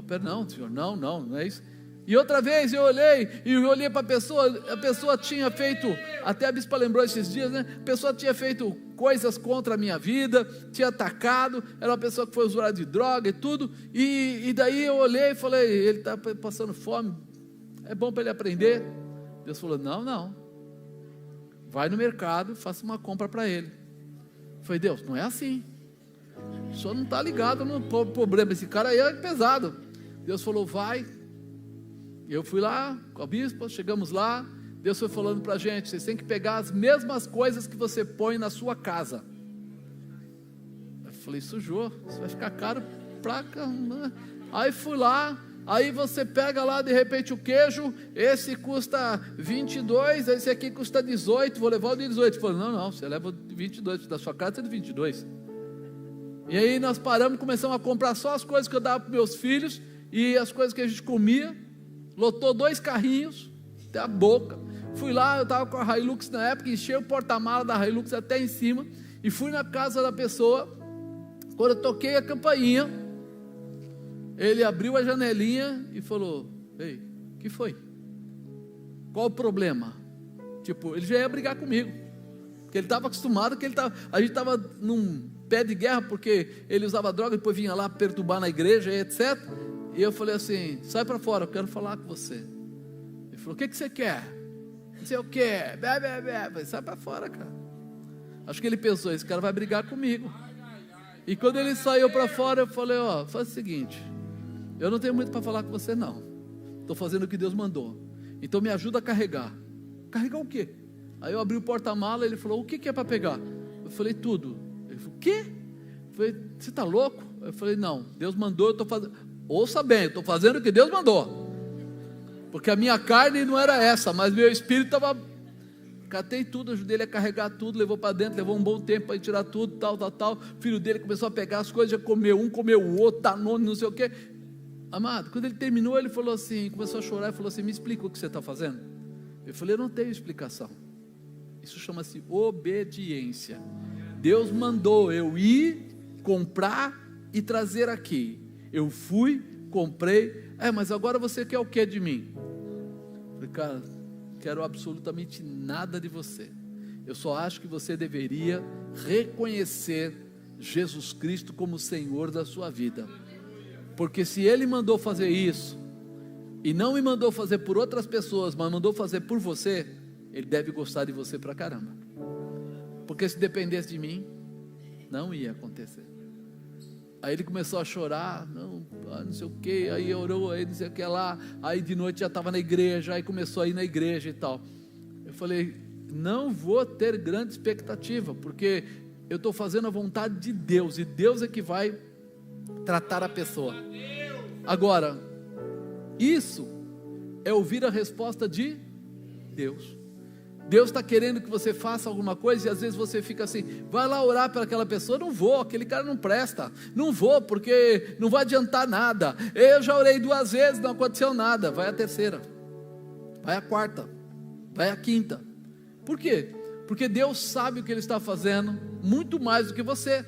Perdão, senhor, não é isso. E outra vez eu olhei para a pessoa tinha feito, até a bispa lembrou esses dias, né? A pessoa tinha feito coisas contra a minha vida, tinha atacado, era uma pessoa que foi usuária de droga e tudo, e daí eu olhei e falei: ele está passando fome, é bom para ele aprender. Deus falou: não, vai no mercado, faça uma compra para ele. Eu falei: Deus, não é assim, o senhor não está ligado no problema, esse cara aí é pesado. Deus falou: vai. Eu fui lá com a bispa, chegamos lá, Deus foi falando para a gente: vocês têm que pegar as mesmas coisas que você põe na sua casa. Eu falei: sujou, isso vai ficar caro pra caramba. Aí fui lá, aí você pega lá de repente o queijo, esse custa 22, esse aqui custa 18, vou levar o de 18. Eu falei: não, você leva o de 22, da sua casa é de 22. E aí nós paramos, começamos a comprar só as coisas que eu dava para meus filhos, e as coisas que a gente comia. Lotou 2 carrinhos, até a boca. Fui lá, eu estava com a Hilux na época, enchei o porta-mala da Hilux até em cima, e fui na casa da pessoa. Quando eu toquei a campainha, ele abriu a janelinha e falou: ei, o que foi? Qual o problema? Tipo, ele já ia brigar comigo, porque ele estava acostumado, a gente estava num pé de guerra, porque ele usava droga, depois vinha lá perturbar na igreja, etc. E eu falei assim: sai para fora, eu quero falar com você. Ele falou: o que você quer? Não sei o que, falei: sai para fora, cara. Acho que ele pensou: esse cara vai brigar comigo. E quando ele saiu para fora, eu falei: faz o seguinte, eu não tenho muito para falar com você não, estou fazendo o que Deus mandou, então me ajuda a carregar. Carregar o quê? Aí eu abri o porta-mala, ele falou: o que é para pegar? Eu falei: tudo. Ele falou: o quê? Eu falei: você está louco? Eu falei: não, Deus mandou, eu estou fazendo. Ouça bem, eu estou fazendo o que Deus mandou, porque a minha carne não era essa, mas meu espírito estava. Catei tudo, ajudei ele a carregar tudo, levou para dentro, levou um bom tempo para tirar tudo, tal. O filho dele começou a pegar as coisas, já comeu um, comeu o outro, Danone, não sei o quê. Amado, quando ele terminou, ele falou assim, começou a chorar e falou assim: me explica o que você está fazendo. Eu falei: eu não tenho explicação, isso chama-se obediência. Deus mandou eu ir, comprar e trazer aqui. Eu fui, comprei. Mas agora você quer o que de mim? Eu falei: cara, quero absolutamente nada de você. Eu só acho que você deveria reconhecer Jesus Cristo como Senhor da sua vida, porque se Ele mandou fazer isso, e não me mandou fazer por outras pessoas, mas mandou fazer por você, Ele deve gostar de você pra caramba, porque se dependesse de mim, não ia acontecer. Aí ele começou a chorar, não sei o que, aí orou, aí não sei o que lá, aí de noite já estava na igreja, aí começou a ir na igreja e tal. Eu falei: não vou ter grande expectativa, porque eu estou fazendo a vontade de Deus, e Deus é que vai tratar a pessoa. Agora, isso é ouvir a resposta de Deus. Deus está querendo que você faça alguma coisa, e às vezes você fica assim, vai lá orar para aquela pessoa, não vou, aquele cara não presta, não vou, porque não vai adiantar nada, eu já orei 2 vezes, não aconteceu nada, vai a 3ª, vai a 4ª, vai a 5ª, por quê? Porque Deus sabe o que Ele está fazendo, muito mais do que você.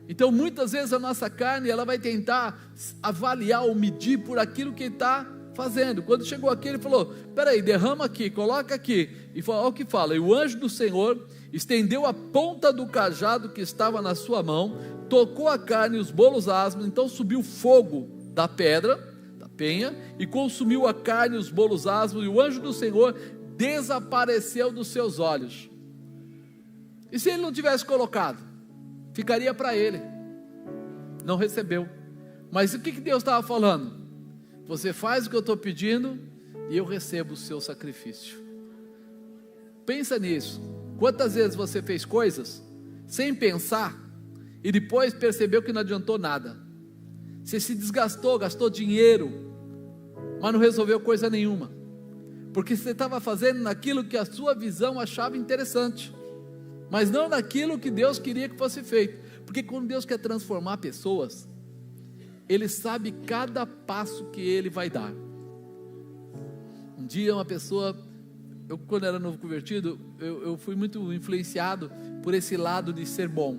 Então muitas vezes a nossa carne, ela vai tentar avaliar ou medir por aquilo que Ele está fazendo. Quando chegou aqui, Ele falou, peraí, derrama aqui, coloca aqui, e olha o que fala, e o anjo do Senhor estendeu a ponta do cajado que estava na sua mão, tocou a carne e os bolos asmos, então subiu fogo da pedra, da penha, e consumiu a carne e os bolos asmos, e o anjo do Senhor desapareceu dos seus olhos. E se ele não tivesse colocado, ficaria para ele, não recebeu. Mas o que Deus estava falando? Você faz o que eu estou pedindo, e eu recebo o seu sacrifício. Pensa nisso, quantas vezes você fez coisas, sem pensar, e depois percebeu que não adiantou nada, você se desgastou, gastou dinheiro, mas não resolveu coisa nenhuma, porque você estava fazendo naquilo que a sua visão achava interessante, mas não naquilo que Deus queria que fosse feito, porque quando Deus quer transformar pessoas, Ele sabe cada passo que Ele vai dar. Um dia uma pessoa, eu quando era novo convertido, eu fui muito influenciado por esse lado de ser bom,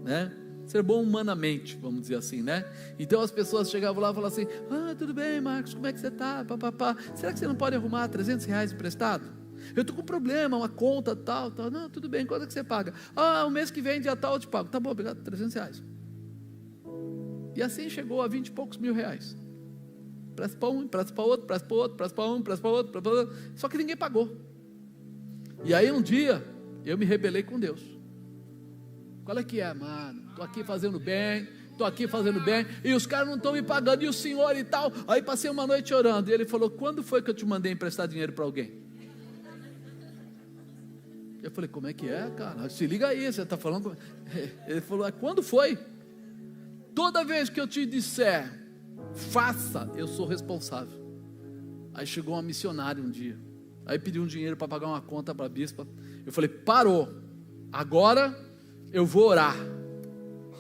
né? Ser bom humanamente, vamos dizer assim, né? Então as pessoas chegavam lá e falavam assim, tudo bem, Marcos, como é que você está? Será que você não pode arrumar R$300 emprestado? Eu estou com um problema, uma conta tal, não, tudo bem, quanto é que você paga? O mês que vem, dia tal, eu te pago. Tá bom, obrigado, R$300. E assim chegou a 20 e poucos mil reais. Presta para um, presta para outro, presta para outro, presta para um, presta para outro, só que ninguém pagou. E aí um dia, eu me rebelei com Deus. Qual é que é, mano? Estou aqui fazendo bem, e os caras não estão me pagando, e o senhor e tal. Aí passei uma noite orando, e ele falou, quando foi que eu te mandei emprestar dinheiro para alguém? Eu falei, como é que é, cara? Se liga aí, você está falando... Ele falou, quando foi? Toda vez que eu te disser, faça, eu sou responsável. Aí chegou uma missionária um dia, aí pediu um dinheiro para pagar uma conta para a bispa. Eu falei, parou, agora eu vou orar.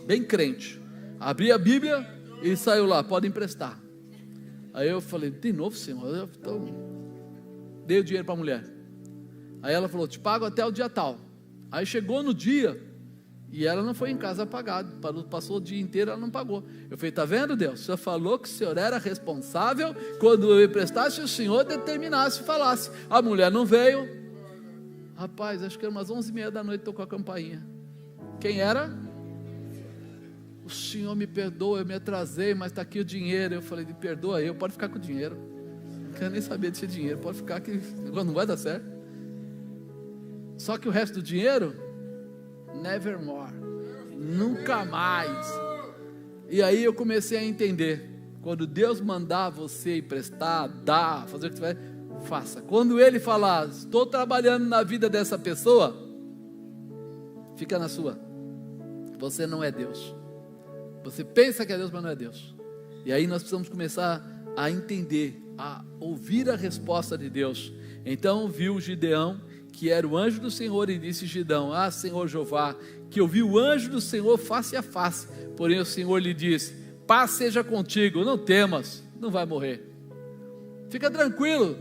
Bem crente, abri a Bíblia e saiu lá, pode emprestar. Aí eu falei, de novo, senhor? Então, dei o dinheiro para a mulher. Aí ela falou, te pago até o dia tal. Aí chegou no dia, e ela não foi em casa pagar, passou o dia inteiro, ela não pagou. Eu falei, está vendo, Deus? O senhor falou que o senhor era responsável, quando eu emprestasse, o senhor determinasse, falasse. A mulher não veio. Rapaz, acho que era umas 11h30 da noite, tocou a campainha. Quem era? O senhor me perdoa, eu me atrasei, mas está aqui o dinheiro. Eu falei, me perdoa eu, pode ficar com o dinheiro. Não quero nem saber desse dinheiro, pode ficar que não vai dar certo. Só que o resto do dinheiro, nevermore, nunca mais. E aí eu comecei a entender, quando Deus mandar você emprestar, dar, fazer o que você vai, faça. Quando Ele falar, estou trabalhando na vida dessa pessoa, fica na sua. Você não é Deus. Você pensa que é Deus, mas não é Deus. E aí nós precisamos começar a entender, a ouvir a resposta de Deus. Então viu Gideão, que era o anjo do Senhor, e disse Gideão, Senhor Jeová, que eu vi o anjo do Senhor face a face, porém o Senhor lhe disse, paz seja contigo, não temas, não vai morrer, fica tranquilo,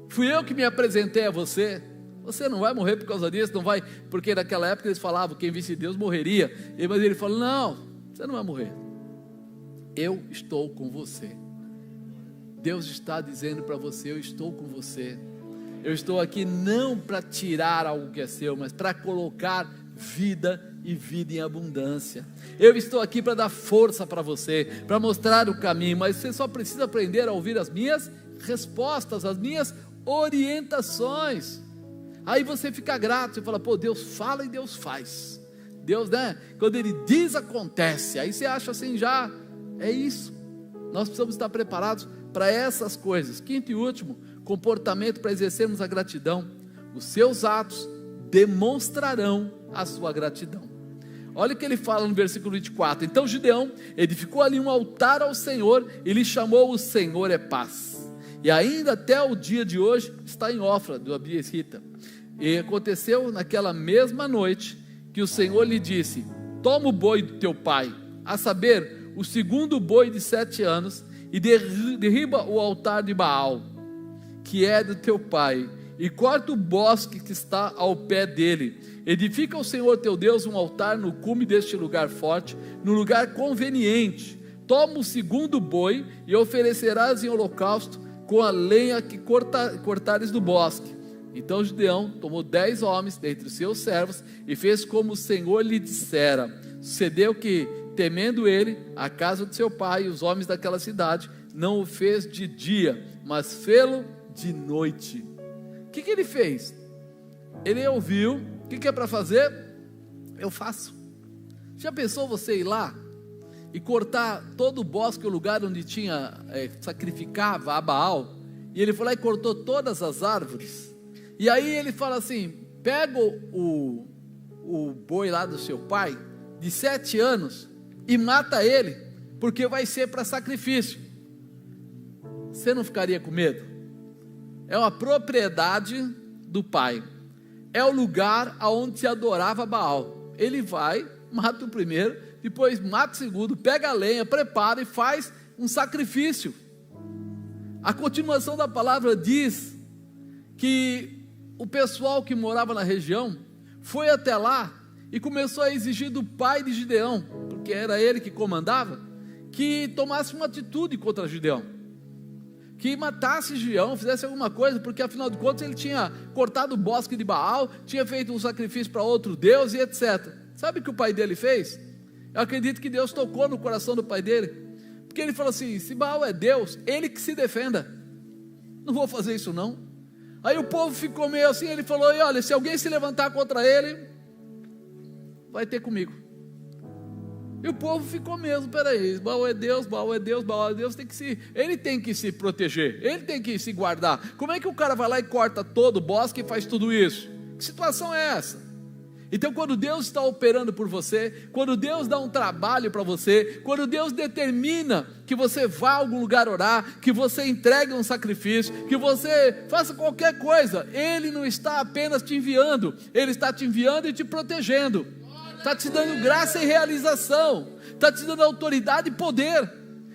fui eu que me apresentei a você, você não vai morrer por causa disso, não vai, porque naquela época eles falavam, quem visse Deus morreria, mas ele falou, não, você não vai morrer, eu estou com você. Deus está dizendo para você, eu estou com você. Eu estou aqui não para tirar algo que é seu, mas para colocar vida e vida em abundância. Eu estou aqui para dar força para você, para mostrar o caminho, mas você só precisa aprender a ouvir as minhas respostas, as minhas orientações. Aí você fica grato, você fala, pô, Deus fala e Deus faz. Deus, né? Quando Ele diz, acontece. Aí você acha assim, já é isso. Nós precisamos estar preparados para essas coisas. Quinto e último, comportamento para exercermos a gratidão. Os seus atos demonstrarão a sua gratidão. Olha o que ele fala no versículo 24. Então Gideão edificou ali um altar ao Senhor e lhe chamou o Senhor é paz. E ainda até o dia de hoje está em Ofra do Abiesrita. E aconteceu naquela mesma noite que o Senhor lhe disse: toma o boi do teu pai, a saber, o segundo boi de 7 anos, e derriba o altar de Baal, que é do teu pai, e corta o bosque que está ao pé dele. Edifica ao Senhor teu Deus um altar no cume deste lugar forte, no lugar conveniente. Toma o segundo boi e oferecerás em holocausto com a lenha que cortares do bosque. Então Gideão tomou 10 homens dentre os seus servos e fez como o Senhor lhe dissera. Sucedeu que, temendo ele, a casa de seu pai e os homens daquela cidade, não o fez de dia, mas fê-lo de noite. O que ele fez? Ele ouviu. O que é para fazer? Eu faço. Já pensou você ir lá e cortar todo o bosque, o lugar onde sacrificava a Baal? E ele foi lá e cortou todas as árvores. E aí ele fala assim: pega o boi lá do seu pai, de 7 anos, e mata ele, porque vai ser para sacrifício. Você não ficaria com medo? É uma propriedade do pai. É o lugar onde se adorava Baal. Ele vai, mata o primeiro, depois mata o segundo, pega a lenha, prepara e faz um sacrifício. A continuação da palavra diz que o pessoal que morava na região foi até lá e começou a exigir do pai de Gideão, porque era ele que comandava, que tomasse uma atitude contra Gideão, que matasse Gideão, fizesse alguma coisa, porque afinal de contas ele tinha cortado o bosque de Baal, tinha feito um sacrifício para outro Deus e etc. Sabe o que o pai dele fez? Eu acredito que Deus tocou no coração do pai dele, porque ele falou assim: se Baal é Deus, ele que se defenda, não vou fazer isso não. Aí o povo ficou meio assim, ele falou: e olha, se alguém se levantar contra ele, vai ter comigo. E o povo ficou mesmo: peraí, Baal é Deus, Baal é Deus, Baal é Deus, ele tem que se proteger, ele tem que se guardar. Como é que o cara vai lá e corta todo o bosque e faz tudo isso? Que situação é essa? Então quando Deus está operando por você, quando Deus dá um trabalho para você, quando Deus determina que você vá a algum lugar orar, que você entregue um sacrifício, que você faça qualquer coisa, Ele não está apenas te enviando, Ele está te enviando e te protegendo, está te dando graça e realização, está te dando autoridade e poder.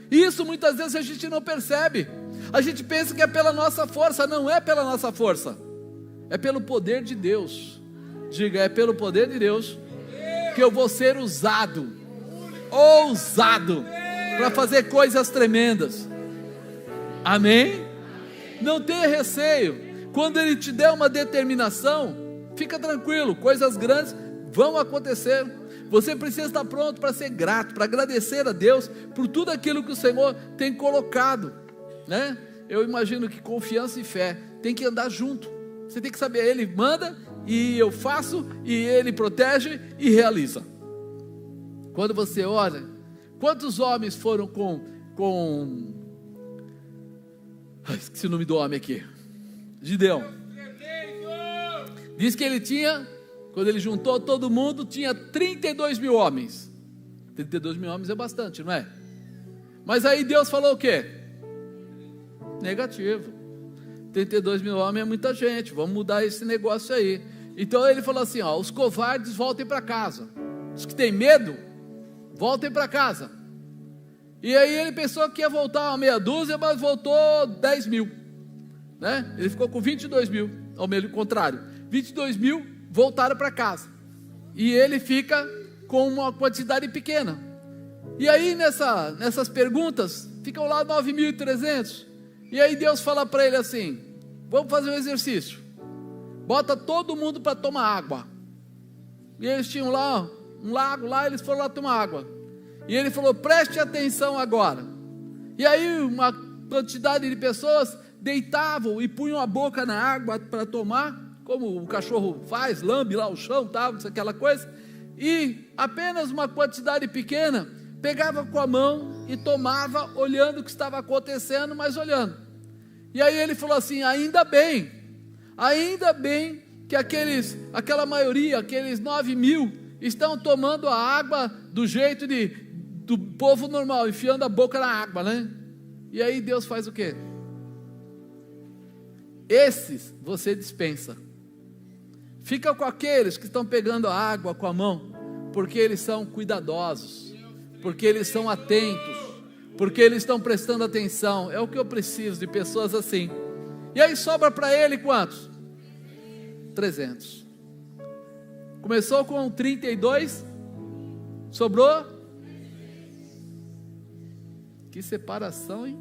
E isso muitas vezes a gente não percebe. A gente pensa que é pela nossa força. Não é pela nossa força, é pelo poder de Deus. Diga: é pelo poder de Deus que eu vou ser usado, ousado, para fazer coisas tremendas. Amém? Não tenha receio. Quando Ele te der uma determinação, fica tranquilo, coisas grandes vão acontecer. Você precisa estar pronto para ser grato, para agradecer a Deus por tudo aquilo que o Senhor tem colocado, né? Eu imagino que confiança e fé tem que andar junto. Você tem que saber: Ele manda e eu faço, e Ele protege e realiza. Quando você olha, quantos homens foram esqueci o nome do homem aqui, Gideão. Diz que ele tinha, quando ele juntou todo mundo, tinha 32 mil homens. 32 mil homens é bastante, não é? Mas aí Deus falou o quê? Negativo. 32 mil homens é muita gente, vamos mudar esse negócio aí. Então ele falou assim: ó, os covardes voltem para casa, os que têm medo, voltem para casa. E aí ele pensou que ia voltar uma meia dúzia, mas voltou 10 mil, né? Ele ficou com 22 mil, ao meio contrário, 22 mil voltaram para casa, e ele fica com uma quantidade pequena. E aí nessas perguntas, ficam lá 9.300, e aí Deus fala para ele assim: vamos fazer um exercício, bota todo mundo para tomar água. E eles tinham lá um lago lá, eles foram lá tomar água. E ele falou: preste atenção agora. E aí uma quantidade de pessoas deitavam e punham a boca na água para tomar, como o cachorro faz, lambe lá o chão, tal, aquela coisa. E apenas uma quantidade pequena pegava com a mão e tomava, olhando o que estava acontecendo, mas olhando. E aí ele falou assim: ainda bem que aquela maioria, aqueles 9 mil, estão tomando a água do jeito do povo normal, enfiando a boca na água, né? E aí Deus faz o quê? Esses você dispensa. Fica com aqueles que estão pegando a água com a mão, porque eles são cuidadosos, porque eles são atentos, porque eles estão prestando atenção. É o que eu preciso, de pessoas assim. E aí sobra para ele quantos? 300. Começou com 32, sobrou? Que separação, hein?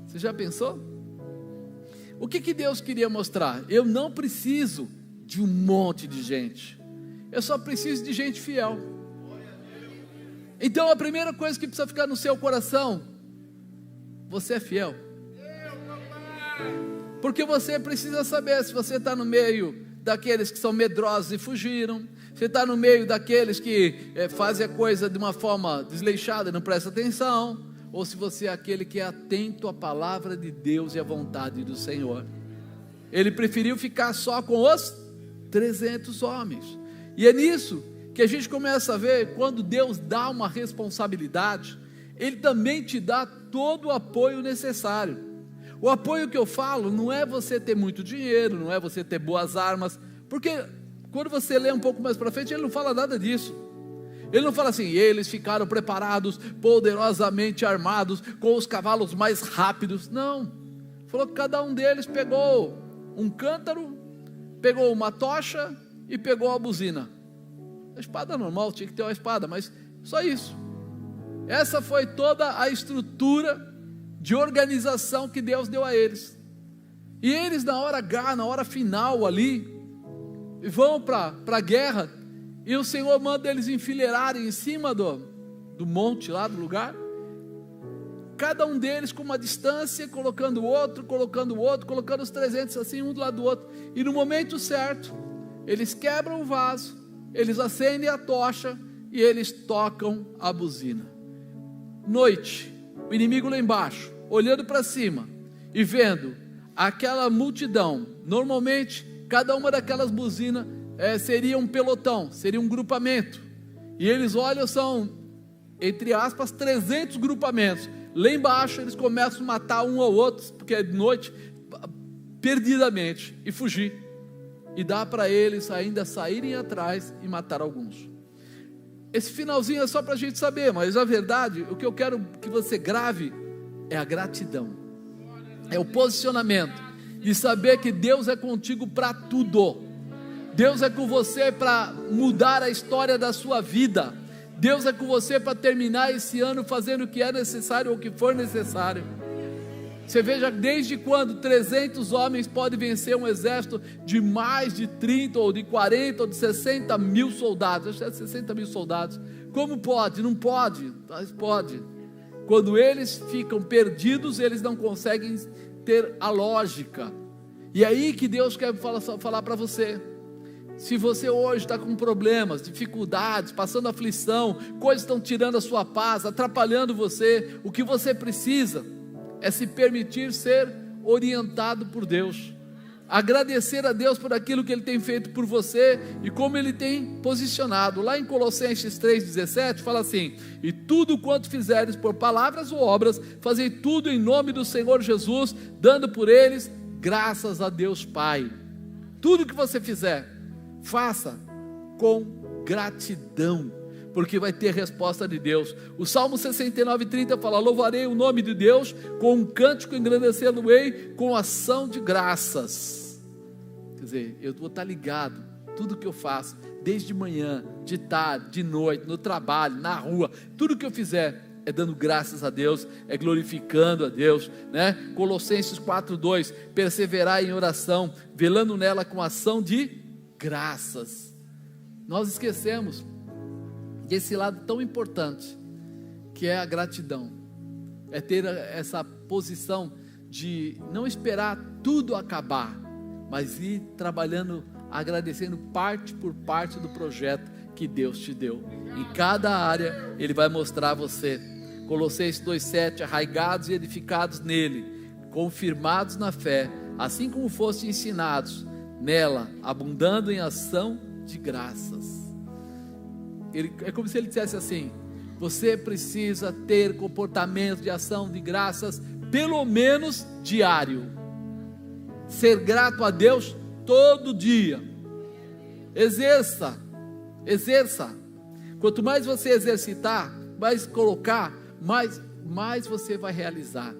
Você já pensou? O que Deus queria mostrar? Eu não preciso de um monte de gente, eu só preciso de gente fiel. Então a primeira coisa que precisa ficar no seu coração: você é fiel. Porque você precisa saber se você está no meio daqueles que são medrosos e fugiram, você está no meio daqueles que fazem a coisa de uma forma desleixada e não presta atenção, ou se você é aquele que é atento à palavra de Deus e à vontade do Senhor. Ele preferiu ficar só com os 300 homens, e é nisso que a gente começa a ver, quando Deus dá uma responsabilidade, Ele também te dá todo o apoio necessário. O apoio que eu falo não é você ter muito dinheiro, não é você ter boas armas, porque quando você lê um pouco mais para frente, ele não fala nada disso. Ele não fala assim: eles ficaram preparados, poderosamente armados, com os cavalos mais rápidos. Não, falou que cada um deles pegou um cântaro, pegou uma tocha e pegou a buzina. A espada normal, tinha que ter uma espada, mas só isso. Essa foi toda a estrutura de organização que Deus deu a eles. E eles, na hora H, na hora final ali, vão para a guerra, e o Senhor manda eles enfileirarem em cima do monte lá, do lugar, cada um deles com uma distância, colocando o outro, colocando os 300 assim, um do lado do outro, e no momento certo, eles quebram o vaso, eles acendem a tocha, e eles tocam a buzina. Noite, o inimigo lá embaixo, olhando para cima e vendo aquela multidão. Normalmente cada uma daquelas buzinas seria um pelotão, seria um grupamento, e eles olham, são, entre aspas, 300 grupamentos. Lá embaixo eles começam a matar um ao outro, porque é de noite, perdidamente, e fugir, e dá para eles ainda saírem atrás e matar alguns. Esse finalzinho é só para a gente saber, mas a verdade, o que eu quero que você grave é a gratidão, é o posicionamento de saber que Deus é contigo para tudo. Deus é com você para mudar a história da sua vida. Deus é com você para terminar esse ano fazendo o que é necessário ou o que for necessário. Você veja desde quando 300 homens podem vencer um exército de mais de 30 ou de 40 ou de 60 mil soldados. Acho que é 60 mil soldados. Como pode? Não pode, mas pode. Quando eles ficam perdidos, eles não conseguem ter a lógica. E é aí que Deus quer falar para você. Se você hoje está com problemas, dificuldades, passando aflição, coisas estão tirando a sua paz, atrapalhando você, o que você precisa é se permitir ser orientado por Deus, agradecer a Deus por aquilo que Ele tem feito por você e como Ele tem posicionado. Lá em Colossenses 3,17 fala assim: e tudo quanto fizeres por palavras ou obras, fazei tudo em nome do Senhor Jesus, dando por eles graças a Deus Pai. Tudo que você fizer, faça com gratidão, porque vai ter resposta de Deus. O Salmo 69:30 fala: louvarei o nome de Deus, com um cântico engrandecê-lo-ei, com ação de graças. Quer dizer, eu vou estar ligado, tudo que eu faço, desde manhã, de tarde, de noite, no trabalho, na rua, tudo que eu fizer, é dando graças a Deus, é glorificando a Deus, né? Colossenses 4:2, perseverar em oração, velando nela com ação de graças. Nós esquecemos desse lado tão importante, que é a gratidão, é ter essa posição de não esperar tudo acabar, mas ir trabalhando, agradecendo parte por parte do projeto que Deus te deu. Em cada área Ele vai mostrar a você. Colossenses 2:7, arraigados e edificados nele, confirmados na fé, assim como fossem ensinados nela, abundando em ação de graças. é como se ele dissesse assim: você precisa ter comportamento de ação de graças, pelo menos diário. Ser grato a Deus todo dia. Exerça. Quanto mais você exercitar, mais colocar, mais você vai realizar,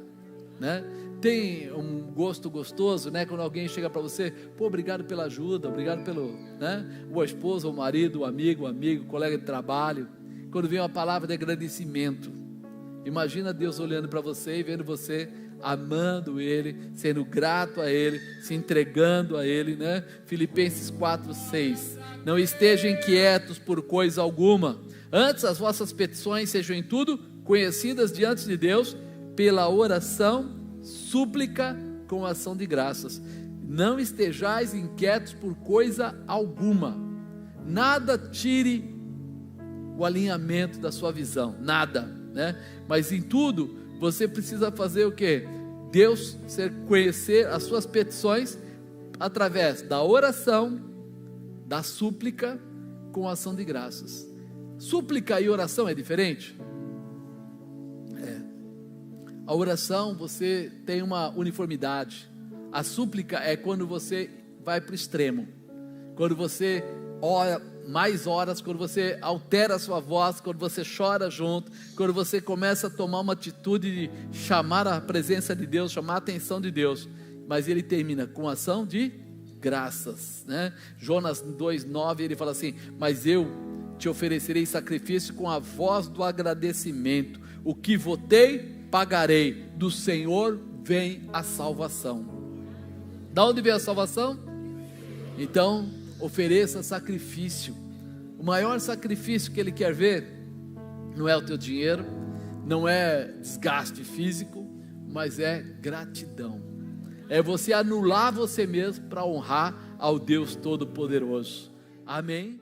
né? Tem um gosto gostoso, né? Quando alguém chega para você, pô, obrigado pela ajuda, obrigado pelo, né? O esposo, o marido, o amigo, colega de trabalho. Quando vem uma palavra de agradecimento, imagina Deus olhando para você e vendo você amando Ele, sendo grato a Ele, se entregando a Ele, né? Filipenses 4:6. Não estejam inquietos por coisa alguma, antes as vossas petições sejam em tudo conhecidas diante de Deus, pela oração, súplica com ação de graças. Não estejais inquietos por coisa alguma. Nada tire o alinhamento da sua visão, nada, né? Mas em tudo você precisa fazer o quê? Deus conhecer as suas petições através da oração, da súplica com ação de graças. Súplica e oração é diferente? A oração, você tem uma uniformidade. A súplica é quando você vai para o extremo, quando você ora mais horas, quando você altera a sua voz, quando você chora junto, quando você começa a tomar uma atitude de chamar a presença de Deus, chamar a atenção de Deus. Mas ele termina com ação de graças, né? Jonas 2:9, ele fala assim: mas eu te oferecerei sacrifício com a voz do agradecimento, o que votei pagarei, do Senhor vem a salvação. Da onde vem a salvação? Então ofereça sacrifício. O maior sacrifício que Ele quer ver não é o teu dinheiro, não é desgaste físico, mas é gratidão. É você anular você mesmo para honrar ao Deus Todo-Poderoso. Amém?